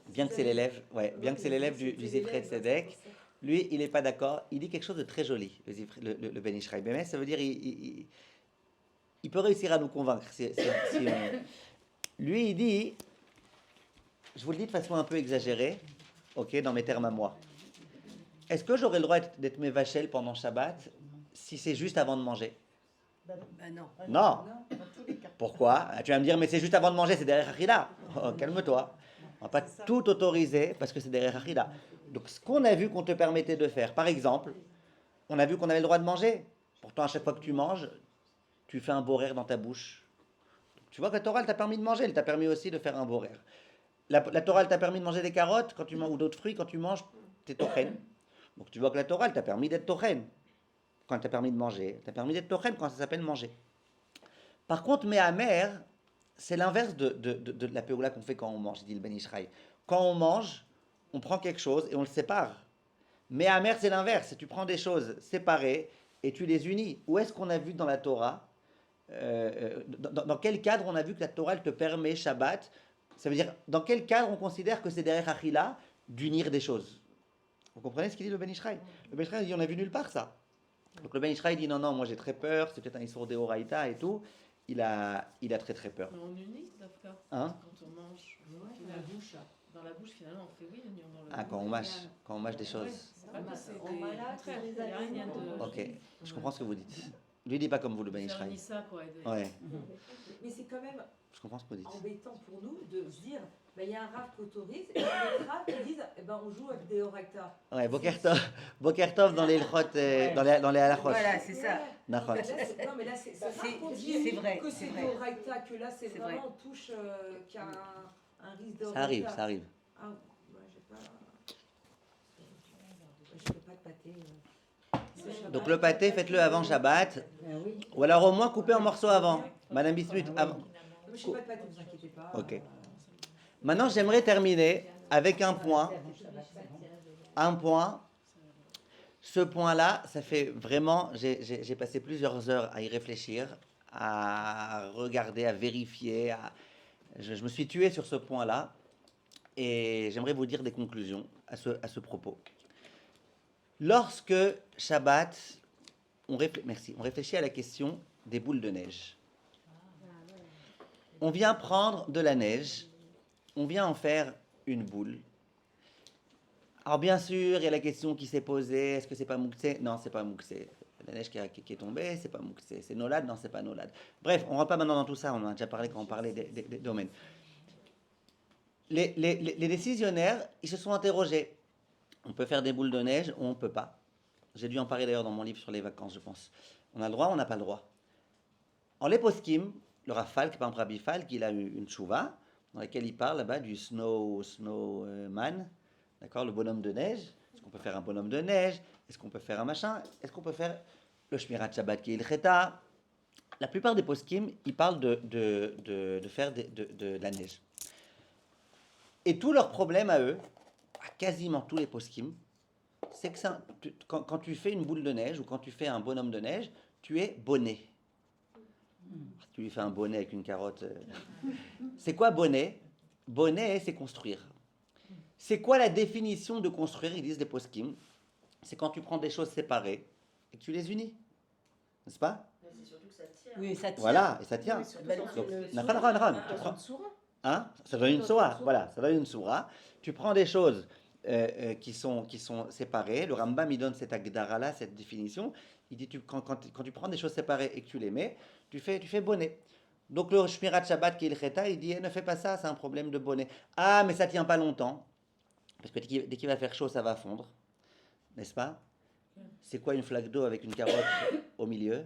Speaker 1: Bien que c'est l'élève, bien que c'est l'élève du Zifret Tzedek, lui, il n'est pas d'accord. Il dit quelque chose de très joli, le Ben Ishraï. Mais ça veut dire il peut réussir à nous convaincre. Lui, il dit, je vous le dis de façon un peu exagérée, ok, dans mes termes à moi. Est-ce que j'aurais le droit d'être mévachel pendant Shabbat si c'est juste avant de manger?
Speaker 4: Non.
Speaker 1: Non. Pourquoi? Tu vas me dire, mais c'est juste avant de manger, c'est derrière Achila. Oh, calme-toi. On ne va pas tout autoriser parce que c'est derrière Achila. Donc, ce qu'on a vu qu'on te permettait de faire, par exemple, on a vu qu'on avait le droit de manger. Pourtant, à chaque fois que tu manges, tu fais un borer dans ta bouche. Tu vois que la Torah, elle t'a permis de manger, elle t'a permis aussi de faire un borer. La Torah, elle t'a permis de manger des carottes quand tu manges, ou d'autres fruits quand tu manges, t'es tochen. Donc, tu vois que la Torah, elle t'a permis d'être tochen quand elle t'a permis de manger. Elle t'a permis d'être tochen quand ça s'appelle manger. Par contre, mais amer, c'est l'inverse de la péoula qu'on fait quand on mange, dit le Ben Ishraï. Quand on mange, on prend quelque chose et on le sépare. Mais amer, c'est l'inverse. Tu prends des choses séparées et tu les unis. Où est-ce qu'on a vu dans la Torah, dans quel cadre on a vu que la Torah elle te permet Shabbat? Ça veut dire, dans quel cadre on considère que c'est derrière Achila d'unir des choses? Vous comprenez ce qu'il dit le Ben Ishraï? Le Ben Ishraï dit, on a vu nulle part ça. Donc le Ben Ishraï dit, non, moi j'ai très peur, c'est peut-être un Issour de Horaïta et tout. Il a très très peur.
Speaker 3: Mais on unit, Dafka.
Speaker 1: Hein?
Speaker 3: Quand on mange, dans la bouche, finalement, on fait oui, l'union dans le
Speaker 1: Ah, quand on mâche des choses.
Speaker 3: C'est pas que c'est
Speaker 6: On
Speaker 3: des...
Speaker 6: malade,
Speaker 3: contraire,
Speaker 6: c'est
Speaker 3: il
Speaker 6: des
Speaker 3: y a rien de...
Speaker 1: Ok, je comprends ce que vous dites. Lui, il dit pas comme vous, le Ben
Speaker 3: Faire
Speaker 1: Ishraï.
Speaker 3: ni ça, quoi.
Speaker 1: Ouais,
Speaker 5: Mais c'est quand même
Speaker 1: je comprends ce que vous dites.
Speaker 5: embêtant pour nous de se dire, il y a un rap qui autorise, et les rap qui disent, on joue avec des Horaïta.
Speaker 1: Ouais, Bokertov dans les Lchot, dans les halachot.
Speaker 4: Voilà, c'est ça.
Speaker 1: Nachon.
Speaker 5: Non, mais là, c'est rare qu'on dise
Speaker 4: c'est vrai,
Speaker 5: que
Speaker 4: c'est
Speaker 5: c'est
Speaker 4: vrai.
Speaker 5: des Horaïta, que là, c'est
Speaker 4: C'est
Speaker 5: vraiment,
Speaker 4: vrai.
Speaker 5: on touche qu'il y a un risque de
Speaker 1: Ça arrive, ça arrive.
Speaker 5: Ah, ouais, je fais pas de pâté.
Speaker 1: Donc le pâté, faites-le avant Shabbat,
Speaker 8: Ah oui.
Speaker 1: ou alors au moins coupez en morceaux avant. Madame Bismuth, avant.
Speaker 5: Je fais pas de pâté, ne vous inquiétez pas.
Speaker 1: Ok. Maintenant, j'aimerais terminer avec un point. Ce point-là, ça fait vraiment, j'ai passé plusieurs heures à y réfléchir, à regarder, à vérifier. Je me suis tué sur ce point-là et j'aimerais vous dire des conclusions à ce propos. Lorsque Shabbat, on réfléchit à la question des boules de neige. On vient prendre de la neige, on vient en faire une boule. Alors bien sûr, il y a la question qui s'est posée, est-ce que c'est pas Mouktsé? Non, c'est pas Mouktsé. La neige qui est tombée, c'est pas Mouktsé. C'est Nolad? Non, c'est pas Nolad. Bref, on ne rentre pas maintenant dans tout ça, on en a déjà parlé quand on parlait des domaines. Les décisionnaires, ils se sont interrogés. On peut faire des boules de neige ou on ne peut pas. J'ai dû en parler d'ailleurs dans mon livre sur les vacances, je pense. On a le droit ou on n'a pas le droit. En les poskim, le Rav Falk, par exemple Rabbi Falk, il a eu une tchouva dans laquelle il parle là-bas du snowman, d'accord, le bonhomme de neige. Est-ce qu'on peut faire un bonhomme de neige? Est-ce qu'on peut faire un machin? Est-ce qu'on peut faire le Shmirat Shabbat qui est le Cheta? La plupart des poskim, ils parlent de faire de la neige. Et tout leur problème à eux, à quasiment tous les poskim, c'est que quand tu fais une boule de neige ou quand tu fais un bonhomme de neige, tu es bonnet. Tu lui fais un bonnet avec une carotte. C'est quoi bonnet? Bonnet, c'est construire. C'est quoi la définition de construire? Ils disent des poskim. C'est quand tu prends des choses séparées et que tu les unis. N'est-ce pas?
Speaker 3: C'est surtout que ça tient.
Speaker 4: Oui, ça tient.
Speaker 1: Voilà, et ça tient. Hein? Ça donne une soura. Voilà, ça donne une soura. Tu prends des choses qui sont séparées. Le Rambam, il donne cette agdara-là, cette définition. Il dit, quand tu prends des choses séparées et que tu les mets, tu fais bonnet. Donc le Shmirat Shabbat qui est le Cheta, il dit, ne fais pas ça, c'est un problème de bonnet. Ah, mais ça tient pas longtemps. Parce que dès qu'il va faire chaud, ça va fondre. N'est-ce pas? C'est quoi une flaque d'eau avec une carotte au milieu?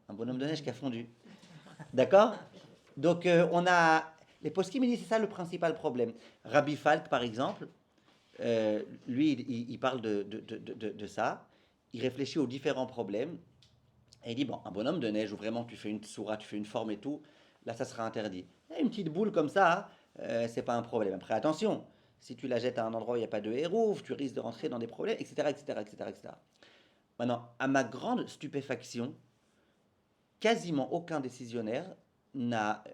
Speaker 1: Un bonhomme de neige qui a fondu. D'accord? Donc on a... Les poskim, il dit, c'est ça le principal problème. Rabbi Falk, par exemple, lui, il parle de ça. Il réfléchit aux différents problèmes. Et il dit, bon, un bonhomme de neige où vraiment tu fais une sourate, tu fais une forme et tout, là, ça sera interdit. Et une petite boule comme ça, c'est pas un problème. Après, attention, si tu la jettes à un endroit où il n'y a pas de hérouf, tu risques de rentrer dans des problèmes, etc., etc., etc., etc. Maintenant, à ma grande stupéfaction, quasiment aucun décisionnaire n'a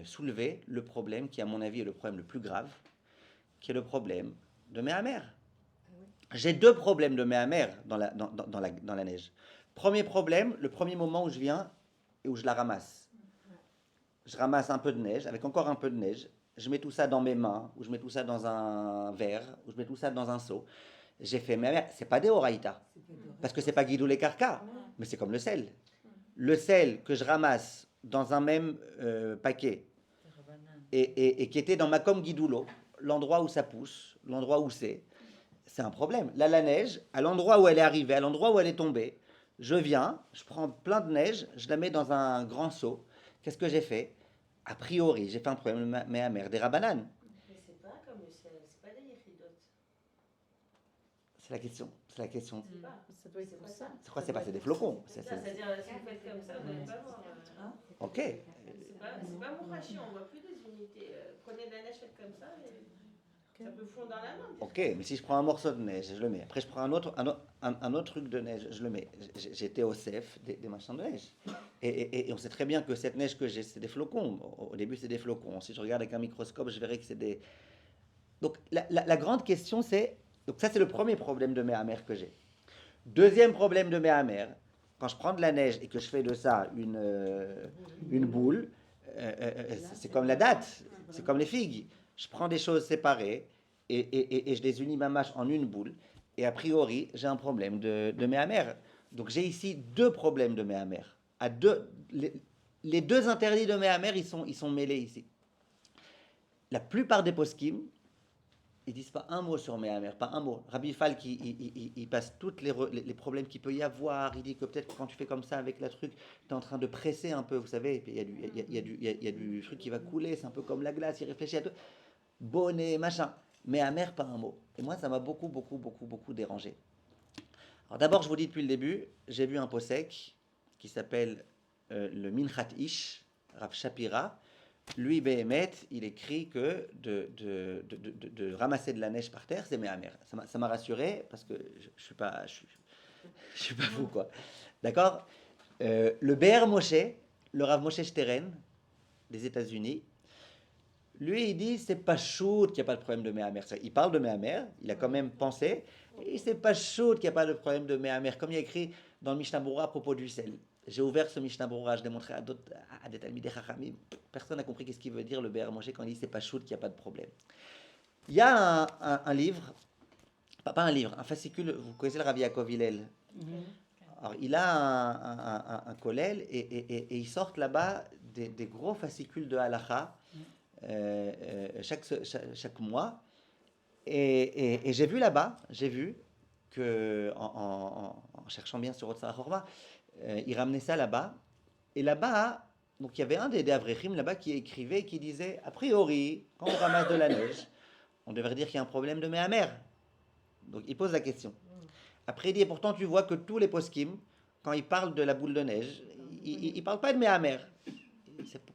Speaker 1: soulevé le problème qui, à mon avis, est le problème le plus grave, qui est le problème de Méhamer. J'ai deux problèmes de Méhamer dans la neige. Premier problème, le premier moment où je viens et où je la ramasse. Je ramasse un peu de neige, avec encore un peu de neige, je mets tout ça dans mes mains, ou je mets tout ça dans un verre, ou je mets tout ça dans un seau. J'ai fait Méhamer, c'est pas des Horaïta, parce que c'est pas Guidou les Karka, mais c'est comme le sel. Le sel que je ramasse dans un même paquet et qui était dans ma comme guidoulo, l'endroit où ça pousse, l'endroit où c'est un problème. Là, la neige, à l'endroit où elle est arrivée, à l'endroit où elle est tombée, je viens, je prends plein de neige, je la mets dans un grand seau. Qu'est-ce que j'ai fait? A priori, j'ai fait un problème, mais à mère des rabananes.
Speaker 3: Mais c'est pas comme le sel, c'est pas des yéchidot.
Speaker 1: C'est la question. C'est la question.
Speaker 3: C'est pas.
Speaker 6: Ça doit être pour ça.
Speaker 1: C'est quoi? C'est pas, c'est des flocons.
Speaker 3: C'est ça, c'est-à-dire si vous faites comme ça, vous n'allez pas voir.
Speaker 1: Ok.
Speaker 3: C'est pas mon rachis, on voit plus des unités. Prenez de la neige, faites comme ça, et ça peut fondre dans la main.
Speaker 1: Ok, mais si je prends un morceau de neige, je le mets. Après, je prends un autre truc de neige, je le mets. J'étais au CEF des machins de neige. Et on sait très bien que cette neige que j'ai, c'est des flocons. Au début, c'est des flocons. Si je regarde avec un microscope, je verrai que c'est des... Donc, la grande question, c'est... Donc, ça, c'est le premier problème de Méhamer que j'ai. Deuxième problème de Méhamer, quand je prends de la neige et que je fais de ça une boule, c'est comme la date, c'est comme les figues. Je prends des choses séparées et je les unis mamache en une boule. Et a priori, j'ai un problème de Méhamer. Donc j'ai ici deux problèmes de Méhamer. Les deux interdits de Méhamer, ils sont mêlés ici. La plupart des poskim, ils disent pas un mot sur Méhamer, pas un mot. Rabbi Falk, il passe tous les problèmes qu'il peut y avoir. Il dit que peut-être quand tu fais comme ça avec la truc, tu es en train de presser un peu, vous savez, il y a du truc qui va couler, c'est un peu comme la glace, il réfléchit à tout. Bonnet, machin. Méhamer, pas un mot. Et moi, ça m'a beaucoup dérangé. Alors d'abord, je vous dis depuis le début, j'ai vu un posek qui s'appelle le Minchat Ish, Rav Shapira. Lui, Behemet, il écrit que de ramasser de la neige par terre, c'est Méhamer. Ça m'a rassuré parce que je suis pas fou, quoi. D'accord? Le Be'er Moshe, le Rav Moshe Steren des États-Unis, lui, il dit c'est pas shoot qu'il n'y a pas de problème de Méhamer. Il parle de Méhamer, il a quand même pensé, et c'est pas shoot qu'il n'y a pas de problème de Méhamer. Comme il y a écrit dans le Mishnah Berurah à propos du sel. J'ai ouvert ce Mishnah Berurah, je l'ai montré à des Talmidei Chachamim. Personne n'a compris qu'est-ce qu'il veut dire le Be'er Moshe quand il dit c'est pas shoot qu'il n'y a pas de problème. Il y a un livre, pas un livre, un fascicule, vous connaissez le Rabbi Yaakov Hillel. Alors, il a un kollel et ils sortent là-bas des gros fascicules de halacha chaque mois. Et j'ai vu là-bas, que en cherchant bien sur Otsar Horma, il ramenait ça là-bas. Et là-bas, donc il y avait un des Avrechim là-bas qui écrivait, qui disait, a priori, quand on ramasse de la neige, on devrait dire qu'il y a un problème de Méhamer. Donc il pose la question. Après il dit, et pourtant tu vois que tous les poskim, quand ils parlent de la boule de neige, ils ne parlent pas de Méhamer.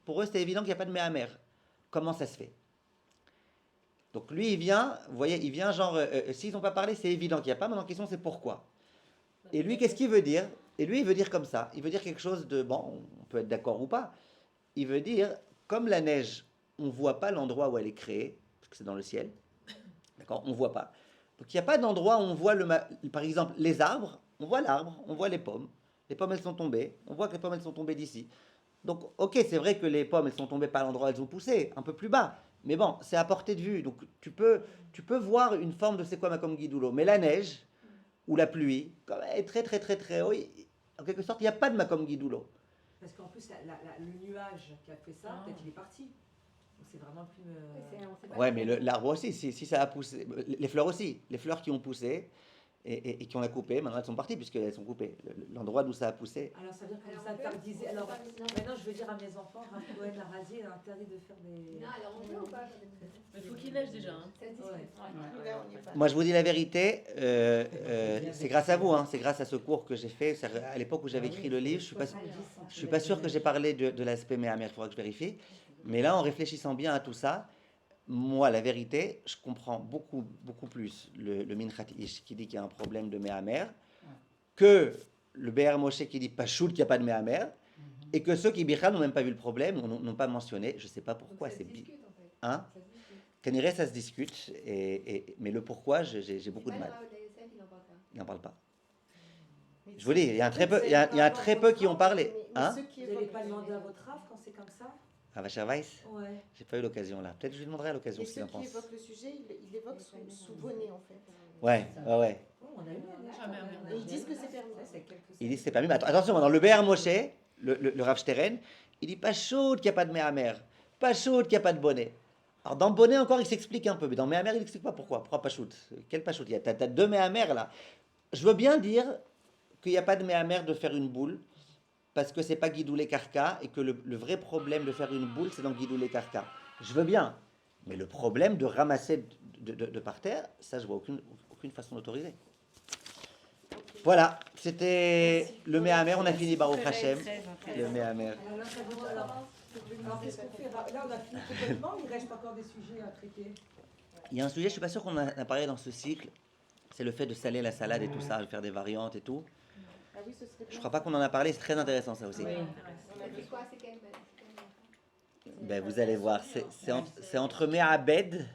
Speaker 1: Pour eux, c'est évident qu'il n'y a pas de Méhamer. Comment ça se fait? Donc lui, il vient, vous voyez, il vient genre, s'ils n'ont pas parlé, c'est évident qu'il n'y a pas, mais la question c'est pourquoi. Et lui, qu'est-ce qu'il veut dire? Et lui, il veut dire comme ça. Il veut dire quelque chose de, bon, on peut être d'accord ou pas. Il veut dire, comme la neige, on ne voit pas l'endroit où elle est créée, parce que c'est dans le ciel. D'accord? On ne voit pas. Donc il n'y a pas d'endroit où on voit, par exemple, les arbres. On voit l'arbre, on voit les pommes. Les pommes, elles sont tombées. On voit que les pommes, elles sont tombées d'ici. Donc, ok, c'est vrai que les pommes, elles sont tombées par l'endroit où elles ont poussé, un peu plus bas. Mais bon, c'est à portée de vue. Donc tu peux voir une forme de c'est quoi Makom Guidoulo. Mais la neige ou la pluie, comme elle est très très très très haut, en quelque sorte, il n'y a pas de Makom Guidoulo.
Speaker 5: Parce qu'en plus, le nuage qui a fait ça, peut-être il est parti. Donc c'est vraiment plus.
Speaker 7: On sait pas
Speaker 1: Ouais,
Speaker 7: si
Speaker 1: mais
Speaker 7: c'est-
Speaker 1: l'arbre aussi, si ça a poussé, les fleurs aussi, les fleurs qui ont poussé et qui ont la coupé, maintenant elles sont parties puisqu'elles sont coupées. L'endroit d'où ça a poussé.
Speaker 5: Alors ça veut dire que
Speaker 7: Alors,
Speaker 5: vous
Speaker 7: on peut-
Speaker 5: interdisez.
Speaker 7: on peut
Speaker 5: Alors
Speaker 7: pas le dire.
Speaker 5: maintenant, je veux dire à mes enfants, Rav Cohen, la rasier, il a interdit de faire des.
Speaker 7: Non, alors on peut ou pas faire des trucs?
Speaker 3: Mais il faut qu'il neige déjà. Hein.
Speaker 7: Ça se discute.
Speaker 5: Ouais.
Speaker 3: Là, on y est pas.
Speaker 1: Moi, je vous dis la vérité, c'est grâce à vous, hein, c'est grâce à ce cours que j'ai fait. À l'époque où j'avais écrit le livre, je suis pas sûr que j'ai parlé de l'aspect méamère, il faudra que je vérifie. Mais là, en réfléchissant bien à tout ça, moi, la vérité, je comprends beaucoup, beaucoup plus le Minchat Ish qui dit qu'il y a un problème de méamère que le BR Moshe qui dit Pachoul qu'il n'y a pas de méamère et que ceux qui, Bichal, n'ont même pas vu le problème, n'ont pas mentionné. Je ne sais pas pourquoi.
Speaker 7: Donc ça
Speaker 1: C'est
Speaker 7: se discute en fait.
Speaker 1: Hein?
Speaker 7: Ça se discute.
Speaker 1: Caniré, ça se discute, mais le pourquoi, j'ai beaucoup de
Speaker 7: Pas
Speaker 1: mal.
Speaker 7: le Rav d'ASF, il n'en parle pas.
Speaker 1: Il n'en parle pas. Je vous dis, il y a un très peu qui ont parlé. Hein?
Speaker 5: Vous n'allez pas demander à votre Rav quand c'est comme ça?
Speaker 1: À Vacher Weiss,
Speaker 5: Ouais.
Speaker 1: j'ai pas eu l'occasion là. Peut-être que je lui demanderai à l'occasion
Speaker 9: Et
Speaker 1: ce
Speaker 9: ceux
Speaker 1: qu'il en
Speaker 9: qui
Speaker 1: pense.
Speaker 9: évoquent le sujet, ils l'évoquent sous bonnet en fait.
Speaker 1: Ouais.
Speaker 5: Oh, on a eu
Speaker 9: Et ils disent que c'est permis.
Speaker 1: Il dit c'est pas mieux. Mais attention, dans le BR Moshe, le Rav Steren, il dit pas chaud qu'il n'y a pas de méhamère, pas chaud qu'il n'y a pas de bonnet. Alors dans bonnet encore, il s'explique un peu, mais dans méhamère, il n'explique pas pourquoi. Pourquoi pas chaud? Quel pas chaud? T'as deux méhamères là. Je veux bien dire qu'il n'y a pas de méhamère de faire une boule, parce que c'est pas Guidoulé Karka, et que le vrai problème de faire une boule, c'est dans Guidoulé Karka. Je veux bien. Mais le problème de ramasser de par terre, ça, je vois aucune façon d'autoriser. Voilà, c'était le Méhammer. On a fini Baruch Hashem. Le Méhammer.
Speaker 5: Alors là, ça vaut alors qu'est-ce qu'on fait? Là, on a fini complètement, il reste encore des sujets à traiter.
Speaker 1: Il y a un sujet, je ne suis pas sûr qu'on en a parlé dans ce cycle, c'est le fait de saler la salade et tout ça, de faire des variantes et tout.
Speaker 9: Ah oui, ce serait
Speaker 1: Je
Speaker 9: bien.
Speaker 1: crois pas qu'on en a parlé, c'est très intéressant ça aussi.
Speaker 7: C'est quoi? C'est quel
Speaker 1: Ben, vous allez voir, c'est entre Me'abed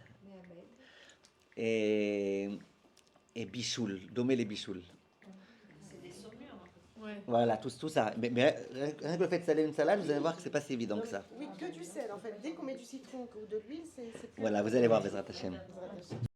Speaker 7: Mais
Speaker 1: et Bichoul, Domé les Bichoul.
Speaker 2: C'est des saumures.
Speaker 1: Voilà, tout ça. Mais rien que le fait de saler une salade, vous allez voir que c'est pas si évident que ça.
Speaker 9: Oui, que du sel en fait. Dès qu'on met du citron ou de l'huile, c'est plus.
Speaker 1: Voilà, vous allez voir, Bezrat Hashem.